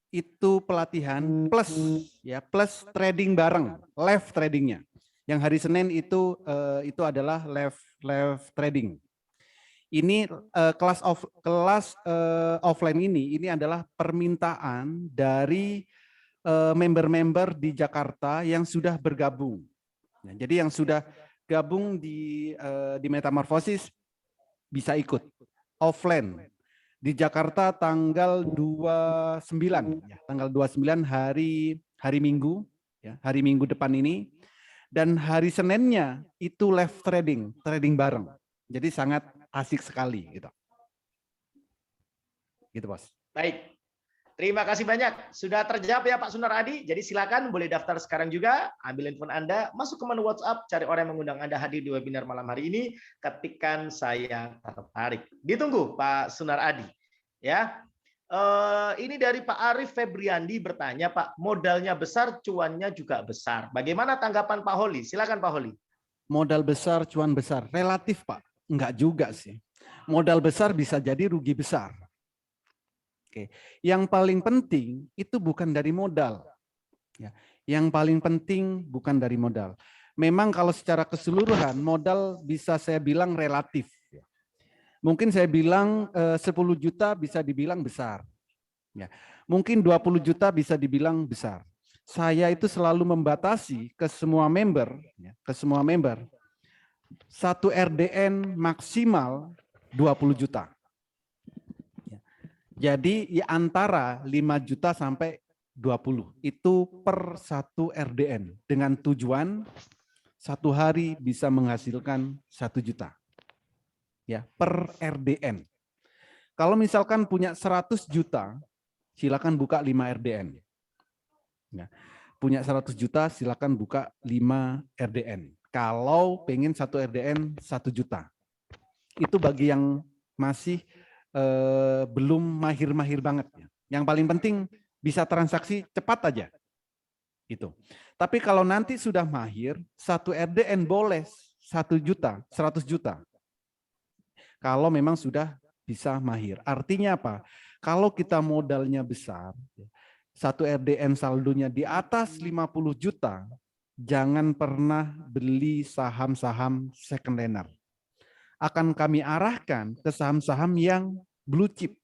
[SPEAKER 2] itu pelatihan plus trading bareng, live tradingnya. Yang hari Senin itu adalah live trading. Ini kelas offline ini adalah permintaan dari member-member di Jakarta yang sudah bergabung. Nah, jadi yang sudah gabung di Metamorfosis bisa ikut offline di Jakarta tanggal 29 ya, tanggal 29 hari Minggu ya, hari Minggu depan ini, dan hari Seninnya itu live trading bareng. Jadi sangat asik sekali gitu. Gitu, Bos.
[SPEAKER 3] Baik. Terima kasih banyak. Sudah terjawab ya Pak Sunar Adi. Jadi silakan boleh daftar sekarang juga, ambil handphone Anda, masuk ke menu WhatsApp, cari orang yang mengundang Anda hadir di webinar malam hari ini, ketikkan saya tertarik. Ditunggu Pak Sunar Adi. Ya. Ini dari Pak Arif Febriandi bertanya, Pak, modalnya besar, cuannya juga besar. Bagaimana tanggapan Pak Holi? Silakan Pak Holi.
[SPEAKER 2] Modal besar, cuan besar. Relatif, Pak. Enggak juga sih. Modal besar bisa jadi rugi besar. Oke. Yang paling penting itu bukan dari modal. Ya. Yang paling penting bukan dari modal. Memang kalau secara keseluruhan modal bisa saya bilang relatif. Mungkin saya bilang 10 juta bisa dibilang besar. Ya. Mungkin 20 juta bisa dibilang besar. Saya itu selalu membatasi ke semua member, satu RDN maksimal 20 juta. Jadi antara 5 juta sampai 20 itu per satu RDN dengan tujuan satu hari bisa menghasilkan 1 juta. Ya, per RDN. Kalau misalkan punya 100 juta, silakan buka 5 RDN. Ya, punya 100 juta, silakan buka 5 RDN. Kalau pengen satu RDN 1 juta. Itu bagi yang masih belum mahir-mahir banget. Yang paling penting bisa transaksi cepat aja. Itu. Tapi kalau nanti sudah mahir, 1 RDN boleh 1 juta, 100 juta. Kalau memang sudah bisa mahir. Artinya apa? Kalau kita modalnya besar, 1 RDN saldonya di atas 50 juta, jangan pernah beli saham-saham second-laner. Akan kami arahkan ke saham-saham yang blue chip.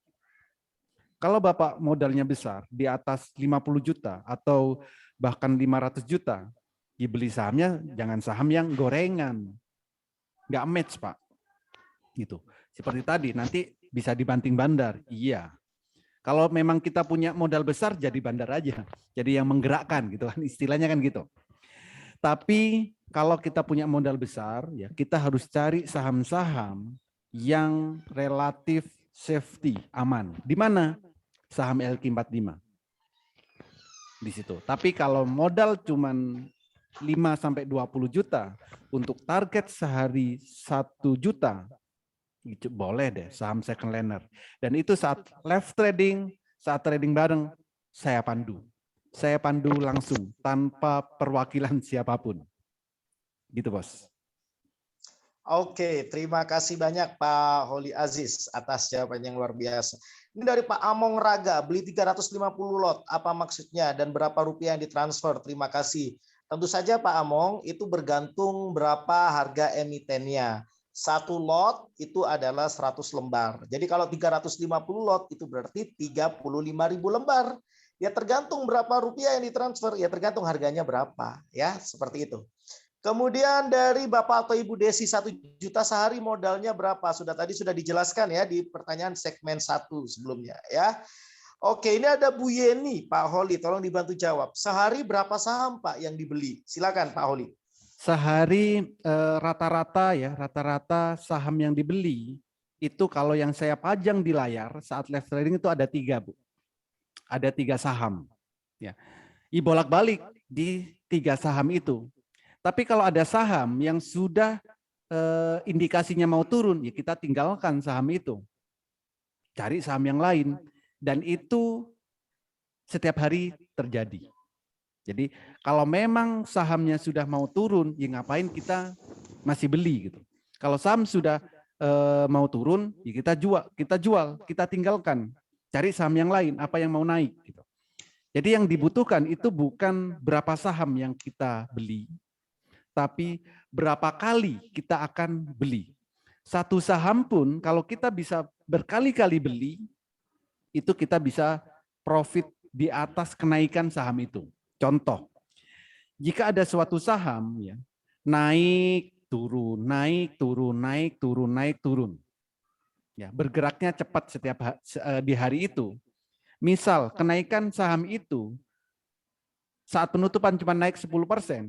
[SPEAKER 2] Kalau Bapak modalnya besar, di atas 50 juta atau bahkan 500 juta, dibeli sahamnya jangan saham yang gorengan. Nggak match, Pak. Gitu. Seperti tadi, nanti bisa dibanting bandar. Iya. Kalau memang kita punya modal besar, jadi bandar aja. Jadi yang menggerakkan, gitu kan. Istilahnya kan gitu. Tapi kalau kita punya modal besar, ya kita harus cari saham-saham yang relatif safety, aman. Di mana? Saham LQ45. Di situ. Tapi kalau modal cuman 5 sampai 20 juta untuk target sehari 1 juta, itu boleh deh saham second laner. Dan itu saat live trading, saat trading bareng, saya pandu. Saya pandu langsung tanpa perwakilan siapapun. Gitu, Bos.
[SPEAKER 3] Oke, terima kasih banyak Pak Holi Aziz atas jawaban yang luar biasa. Ini dari Pak Among Raga, beli 350 lot, apa maksudnya dan berapa rupiah yang ditransfer? Terima kasih. Tentu saja Pak Among, itu bergantung berapa harga emitennya. 1 lot itu adalah 100 lembar. Jadi kalau 350 lot itu berarti 35.000 lembar. Ya tergantung berapa rupiah yang ditransfer, ya tergantung harganya berapa. Ya, seperti itu. Kemudian dari Bapak atau Ibu Desi 1 juta sehari modalnya berapa? Tadi sudah dijelaskan ya di pertanyaan segmen 1 sebelumnya ya. Oke, ini ada Bu Yeni, Pak Holi, tolong dibantu jawab. Sehari berapa saham Pak yang dibeli? Silakan Pak Holi.
[SPEAKER 2] Sehari rata-rata ya, rata-rata saham yang dibeli itu kalau yang saya pajang di layar saat live trading itu ada 3, Bu. Ada 3 saham. Ya. Bolak-balik di 3 saham itu. Tapi kalau ada saham yang sudah indikasinya mau turun, ya kita tinggalkan saham itu. Cari saham yang lain. Dan itu setiap hari terjadi. Jadi kalau memang sahamnya sudah mau turun, ya ngapain kita masih beli gitu. Kalau saham sudah mau turun, ya kita jual, kita tinggalkan. Cari saham yang lain, apa yang mau naik gitu. Jadi yang dibutuhkan itu bukan berapa saham yang kita beli, tapi berapa kali kita akan beli. 1 saham pun kalau kita bisa berkali-kali beli, itu kita bisa profit di atas kenaikan saham itu. Contoh, jika ada suatu saham ya naik, turun, naik, turun, naik, turun, naik, turun. Ya, bergeraknya cepat setiap di hari itu. Misal kenaikan saham itu saat penutupan cuma naik 10%,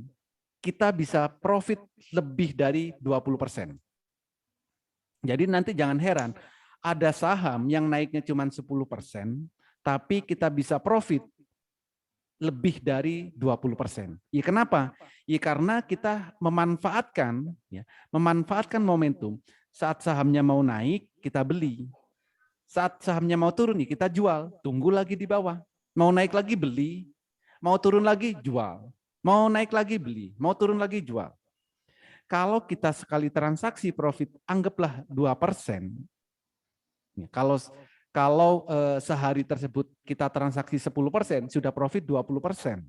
[SPEAKER 2] kita bisa profit lebih dari 20%. Jadi nanti jangan heran, ada saham yang naiknya cuma 10%, tapi kita bisa profit lebih dari 20%. Ya kenapa? Ya karena kita memanfaatkan momentum. Saat sahamnya mau naik, kita beli. Saat sahamnya mau turun, ya kita jual. Tunggu lagi di bawah. Mau naik lagi, beli. Mau turun lagi, jual. Mau naik lagi beli, mau turun lagi jual. Kalau kita sekali transaksi profit anggaplah 2%. Kalau sehari tersebut kita transaksi 10%, sudah profit 20%.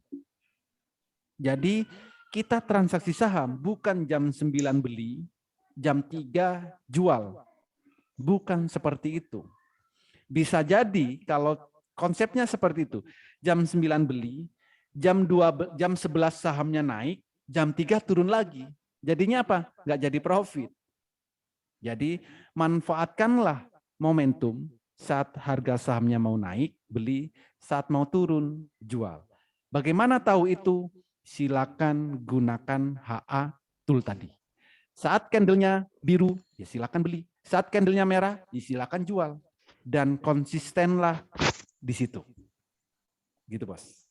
[SPEAKER 2] Jadi kita transaksi saham bukan jam 9 beli, jam 3 jual. Bukan seperti itu. Bisa jadi kalau konsepnya seperti itu. Jam 9 beli, jam 11 sahamnya naik, jam 3 turun lagi. Jadinya apa? Nggak jadi profit. Jadi manfaatkanlah momentum saat harga sahamnya mau naik, beli, saat mau turun, jual. Bagaimana tahu itu? Silakan gunakan HA tool tadi. Saat candlenya biru, ya silakan beli. Saat candlenya merah, ya silakan jual. Dan konsistenlah di situ. Gitu, Bos.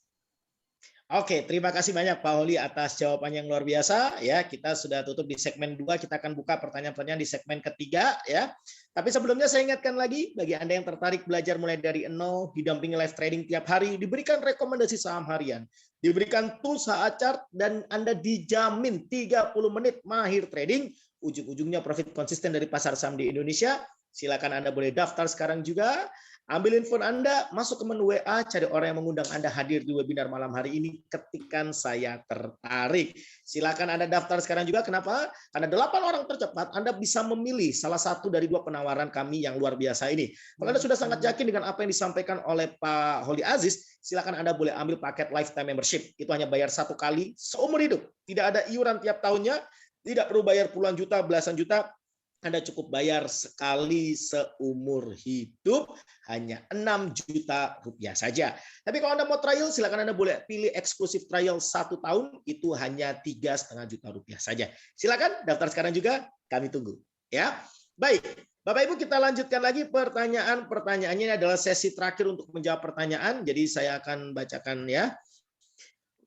[SPEAKER 3] Oke, terima kasih banyak Pak Holi atas jawabannya yang luar biasa. Ya, kita sudah tutup di segmen 2, kita akan buka pertanyaan-pertanyaan di segmen ketiga. Ya, tapi sebelumnya saya ingatkan lagi, bagi Anda yang tertarik belajar mulai dari nol, didampingi live trading tiap hari, diberikan rekomendasi saham harian, diberikan tools HA chart, dan Anda dijamin 30 menit mahir trading, ujung-ujungnya profit konsisten dari pasar saham di Indonesia. Silakan Anda boleh daftar sekarang juga. Ambil info Anda, masuk ke menu WA, cari orang yang mengundang Anda hadir di webinar malam hari ini, ketikan saya tertarik. Silakan Anda daftar sekarang juga. Kenapa? Karena 8 orang tercepat, Anda bisa memilih salah satu dari 2 penawaran kami yang luar biasa ini. Kalau Anda sudah sangat yakin dengan apa yang disampaikan oleh Pak Holi Aziz, silakan Anda boleh ambil paket lifetime membership. Itu hanya bayar 1 kali seumur hidup. Tidak ada iuran tiap tahunnya, tidak perlu bayar puluhan juta, belasan juta. Anda cukup bayar sekali seumur hidup, hanya 6 juta rupiah saja. Tapi kalau Anda mau trial, silakan Anda boleh pilih eksklusif trial 1 tahun, itu hanya 3,5 juta rupiah saja. Silakan daftar sekarang juga, kami tunggu. Ya, baik. Bapak Ibu, kita lanjutkan lagi pertanyaan-pertanyaannya. Ini adalah sesi terakhir untuk menjawab pertanyaan, jadi saya akan bacakan ya.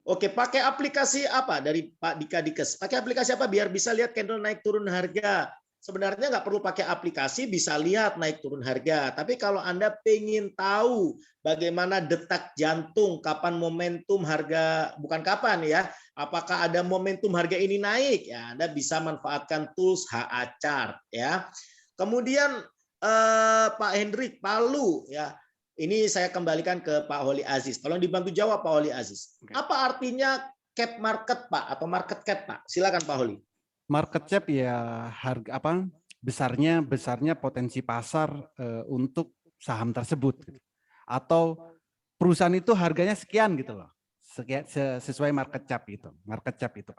[SPEAKER 3] Oke, pakai aplikasi apa dari Pak Dika Dikes? Pakai aplikasi apa biar bisa lihat candle naik turun harga? Sebenarnya nggak perlu pakai aplikasi, bisa lihat naik turun harga. Tapi kalau Anda pengen tahu bagaimana detak jantung, kapan momentum harga, bukan kapan ya, apakah ada momentum harga ini naik, ya Anda bisa manfaatkan tools HA chart ya. Kemudian Pak Hendrik Palu ya. Ini saya kembalikan ke Pak Holi Aziz. Tolong dibantu jawab Pak Holi Aziz. Apa artinya cap market Pak atau market cap Pak? Silakan Pak Holi.
[SPEAKER 2] Market cap ya harga apa besarnya potensi pasar untuk saham tersebut gitu. Atau perusahaan itu harganya sekian gitu loh. Sekian sesuai market cap itu. Market cap itu.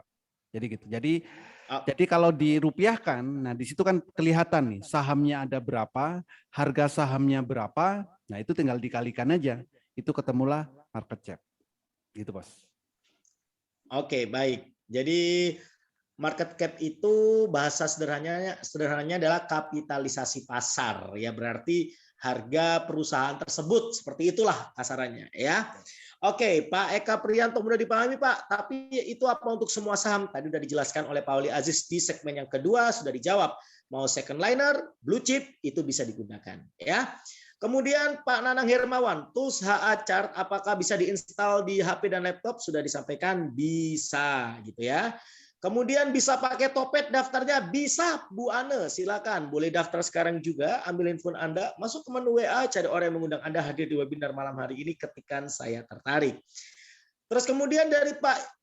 [SPEAKER 2] Jadi gitu. Jadi kalau dirupiahkan, nah di situ kan kelihatan nih sahamnya ada berapa, harga sahamnya berapa. Nah, itu tinggal dikalikan aja. Itu ketemulah market cap. Gitu, Bos.
[SPEAKER 3] Oke, baik. Jadi market cap itu bahasa sederhananya adalah kapitalisasi pasar ya, berarti harga perusahaan tersebut, seperti itulah kasarannya ya. Oke, Pak Eka Prianto, mudah dipahami Pak, tapi itu apa untuk semua saham? Tadi sudah dijelaskan oleh Pak Holi Aziz di segmen yang kedua, sudah dijawab. Mau second liner, blue chip, itu bisa digunakan ya. Kemudian Pak Nanang Hermawan, tools HA chart apakah bisa diinstal di HP dan laptop? Sudah disampaikan bisa gitu ya. Kemudian bisa pakai Topet daftarnya, bisa Bu Ane, silakan boleh daftar sekarang juga, ambil info Anda, masuk ke menu WA, cari orang yang mengundang Anda hadir di webinar malam hari ini, ketikan saya tertarik. Terus kemudian dari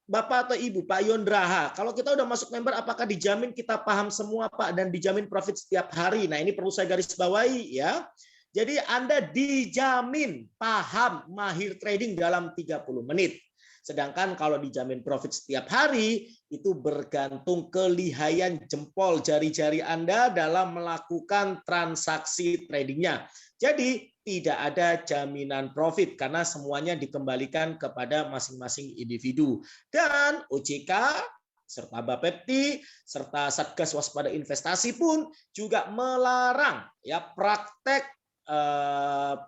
[SPEAKER 3] Bapak atau Ibu, Pak Yondraha, kalau kita udah masuk member, apakah dijamin kita paham semua Pak dan dijamin profit setiap hari? Nah ini perlu saya garis bawahi ya. Jadi Anda dijamin paham mahir trading dalam 30 menit. Sedangkan kalau dijamin profit setiap hari, itu bergantung kelihayan jempol jari-jari Anda dalam melakukan transaksi tradingnya. Jadi tidak ada jaminan profit karena semuanya dikembalikan kepada masing-masing individu. Dan OJK serta Bapepti serta Satgas Waspada Investasi pun juga melarang ya praktek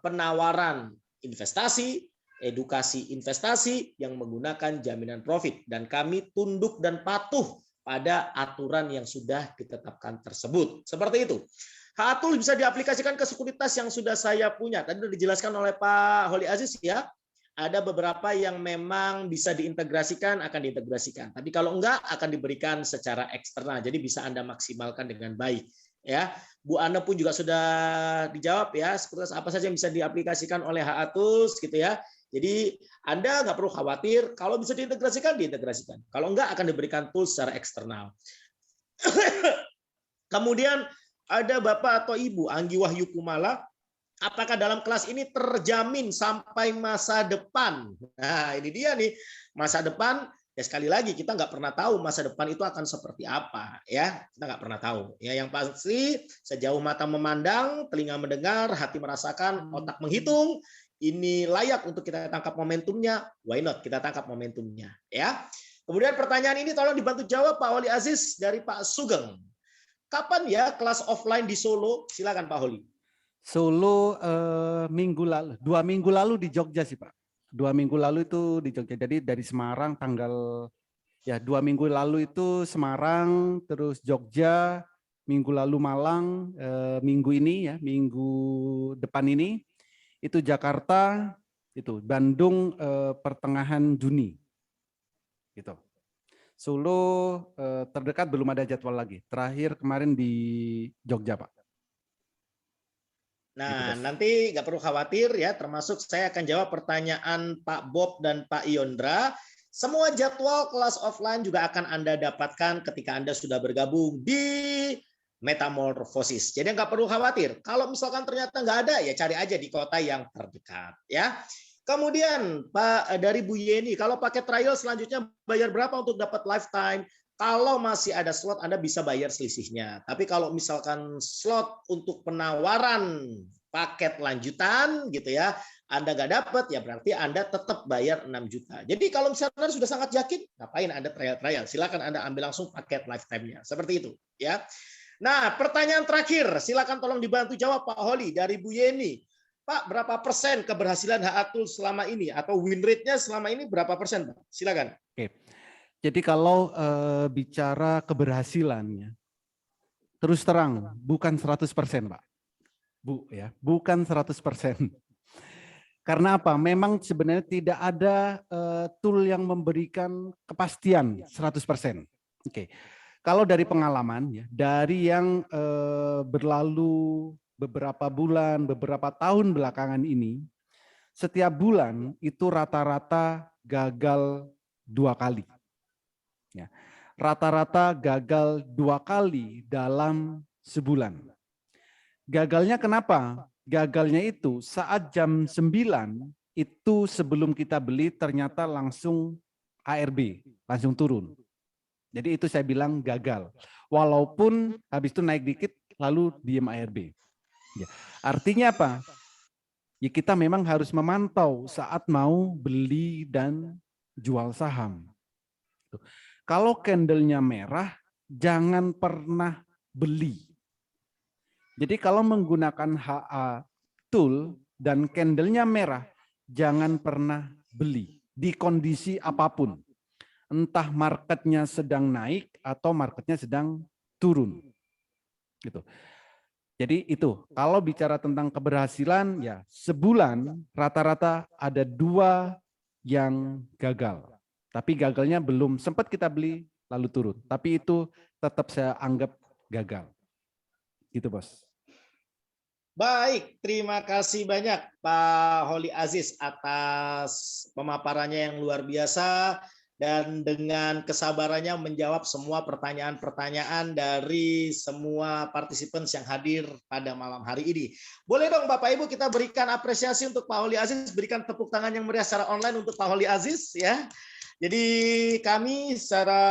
[SPEAKER 3] penawaran investasi, edukasi investasi yang menggunakan jaminan profit, dan kami tunduk dan patuh pada aturan yang sudah ditetapkan tersebut. Seperti itu. HA Tools bisa diaplikasikan ke sekuritas yang sudah saya punya. Tadi sudah dijelaskan oleh Pak Holi Aziz ya. Ada beberapa yang memang bisa diintegrasikan, akan diintegrasikan. Tapi kalau enggak, akan diberikan secara eksternal. Jadi bisa Anda maksimalkan dengan baik. Ya, Bu Ana pun juga sudah dijawab ya, sekuritas apa saja yang bisa diaplikasikan oleh HA Tools gitu ya. Jadi Anda nggak perlu khawatir, kalau bisa diintegrasikan, diintegrasikan. Kalau enggak, akan diberikan tools secara eksternal. Kemudian ada Bapak atau Ibu Anggi Wahyu Kumala, apakah dalam kelas ini terjamin sampai masa depan? Nah ini dia nih, masa depan. Ya sekali lagi kita nggak pernah tahu masa depan itu akan seperti apa ya, kita nggak pernah tahu ya. Yang pasti sejauh mata memandang, telinga mendengar, hati merasakan, otak menghitung, ini layak untuk kita tangkap momentumnya, why not kita tangkap momentumnya ya. Kemudian pertanyaan ini tolong dibantu jawab Pak Holi Aziz dari Pak Sugeng. Kapan ya kelas offline di Solo? Silakan Pak Holi.
[SPEAKER 2] Solo 2 minggu lalu di Jogja sih Pak. 2 minggu lalu itu di Jogja. Jadi dari Semarang tanggal 2 minggu lalu itu Semarang, terus Jogja, minggu lalu Malang, minggu ini minggu depan ini itu Jakarta, itu Bandung pertengahan Juni, gitu. Solo terdekat belum ada jadwal lagi. Terakhir kemarin di Jogja, Pak.
[SPEAKER 3] Nah,
[SPEAKER 2] Gitu,
[SPEAKER 3] nanti nggak perlu khawatir ya, termasuk saya akan jawab pertanyaan Pak Bob dan Pak Yondra. Semua jadwal kelas offline juga akan Anda dapatkan ketika Anda sudah bergabung di Metamorphosis. Jadi nggak perlu khawatir. Kalau misalkan ternyata nggak ada, ya cari aja di kota yang terdekat. Ya. Kemudian Pak dari Bu Yeni, kalau pakai trial selanjutnya bayar berapa untuk dapat lifetime? Kalau masih ada slot, Anda bisa bayar selisihnya. Tapi kalau misalkan slot untuk penawaran paket lanjutan gitu ya, Anda nggak dapat, ya berarti Anda tetap bayar 6 juta. Jadi kalau misalnya Anda sudah sangat yakin, ngapain Anda trial-trial? Silakan Anda ambil langsung paket lifetime-nya. Seperti itu ya. Nah, pertanyaan terakhir, silakan tolong dibantu jawab Pak Holi dari Bu Yeni. Pak, berapa persen keberhasilan HA Tools selama ini atau win rate-nya selama ini berapa persen, Pak? Silakan.
[SPEAKER 2] Oke. Jadi kalau bicara keberhasilannya, terus terang bukan 100%, Pak. Bu ya, bukan 100%. Karena apa? Memang sebenarnya tidak ada tool yang memberikan kepastian 100%. Oke. Kalau dari pengalaman ya, dari yang berlalu beberapa bulan, beberapa tahun belakangan ini, setiap bulan itu rata-rata gagal 2 kali. Ya. Rata-rata gagal 2 kali dalam sebulan. Gagalnya kenapa? Gagalnya itu saat jam 9 itu sebelum kita beli ternyata langsung ARB, langsung turun. Jadi itu saya bilang gagal. Walaupun habis itu naik dikit lalu diem ARB. Ya. Artinya apa? Ya kita memang harus memantau saat mau beli dan jual saham. Kalau candlenya merah, jangan pernah beli. Jadi kalau menggunakan HA tool dan candlenya merah, jangan pernah beli di kondisi apapun. Entah marketnya sedang naik atau marketnya sedang turun. Gitu. Jadi itu, kalau bicara tentang keberhasilan, ya sebulan rata-rata ada 2 yang gagal. Tapi gagalnya belum sempat kita beli lalu turun. Tapi itu tetap saya anggap gagal. Gitu, Bos.
[SPEAKER 3] Baik, terima kasih banyak Pak Holi Aziz atas pemaparannya yang luar biasa dan dengan kesabarannya menjawab semua pertanyaan-pertanyaan dari semua participants yang hadir pada malam hari ini. Boleh dong Bapak Ibu kita berikan apresiasi untuk Pak Holi Aziz, berikan tepuk tangan yang meriah secara online untuk Pak Holi Aziz ya. Jadi kami secara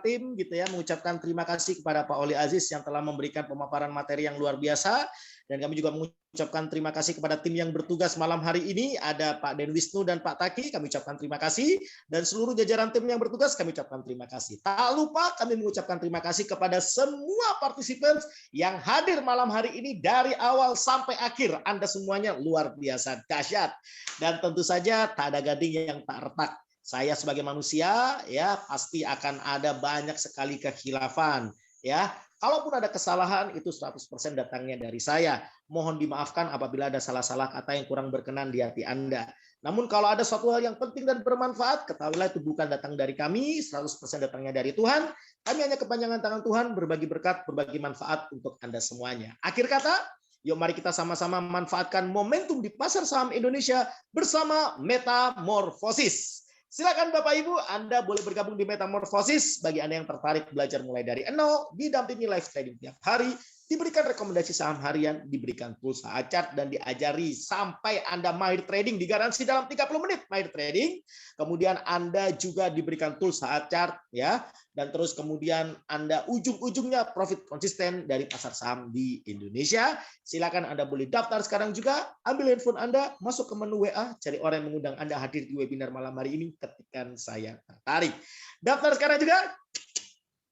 [SPEAKER 3] tim gitu ya mengucapkan terima kasih kepada Pak Holi Aziz yang telah memberikan pemaparan materi yang luar biasa. Dan kami juga mengucapkan terima kasih kepada tim yang bertugas malam hari ini. Ada Pak Den Wisnu dan Pak Taki, kami ucapkan terima kasih. Dan seluruh jajaran tim yang bertugas, kami ucapkan terima kasih. Tak lupa kami mengucapkan terima kasih kepada semua participants yang hadir malam hari ini dari awal sampai akhir. Anda semuanya luar biasa dahsyat. Dan tentu saja tak ada gading yang tak retak. Saya sebagai manusia ya pasti akan ada banyak sekali kekhilafan ya. Kalaupun ada kesalahan itu 100% datangnya dari saya. Mohon dimaafkan apabila ada salah-salah kata yang kurang berkenan di hati Anda. Namun kalau ada suatu hal yang penting dan bermanfaat, ketahuilah itu bukan datang dari kami, 100% datangnya dari Tuhan. Kami hanya kepanjangan tangan Tuhan, berbagi berkat, berbagi manfaat untuk Anda semuanya. Akhir kata, yuk mari kita sama-sama memanfaatkan momentum di pasar saham Indonesia bersama Metamorphosis. Silakan Bapak Ibu, Anda boleh bergabung di Metamorphosis. Bagi Anda yang tertarik belajar mulai dari nol, didampingi live trading tiap hari, diberikan rekomendasi saham harian, diberikan pulsa chart, dan diajari sampai Anda mahir trading, digaransi dalam 30 menit mahir trading. Kemudian Anda juga diberikan tools saat chart, ya, dan terus kemudian Anda ujung-ujungnya profit konsisten dari pasar saham di Indonesia. Silakan Anda boleh daftar sekarang juga, ambil handphone Anda, masuk ke menu WA, cari orang yang mengundang Anda hadir di webinar malam hari ini, ketikkan saya tertarik. Daftar sekarang juga,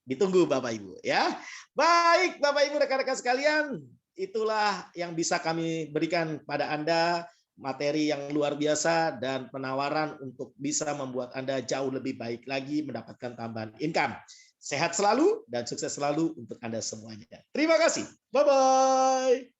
[SPEAKER 3] ditunggu Bapak Ibu ya. Baik Bapak Ibu rekan-rekan sekalian, itulah yang bisa kami berikan pada Anda materi yang luar biasa dan penawaran untuk bisa membuat Anda jauh lebih baik lagi mendapatkan tambahan income. Sehat selalu dan sukses selalu untuk Anda semuanya. Terima kasih. Bye-bye.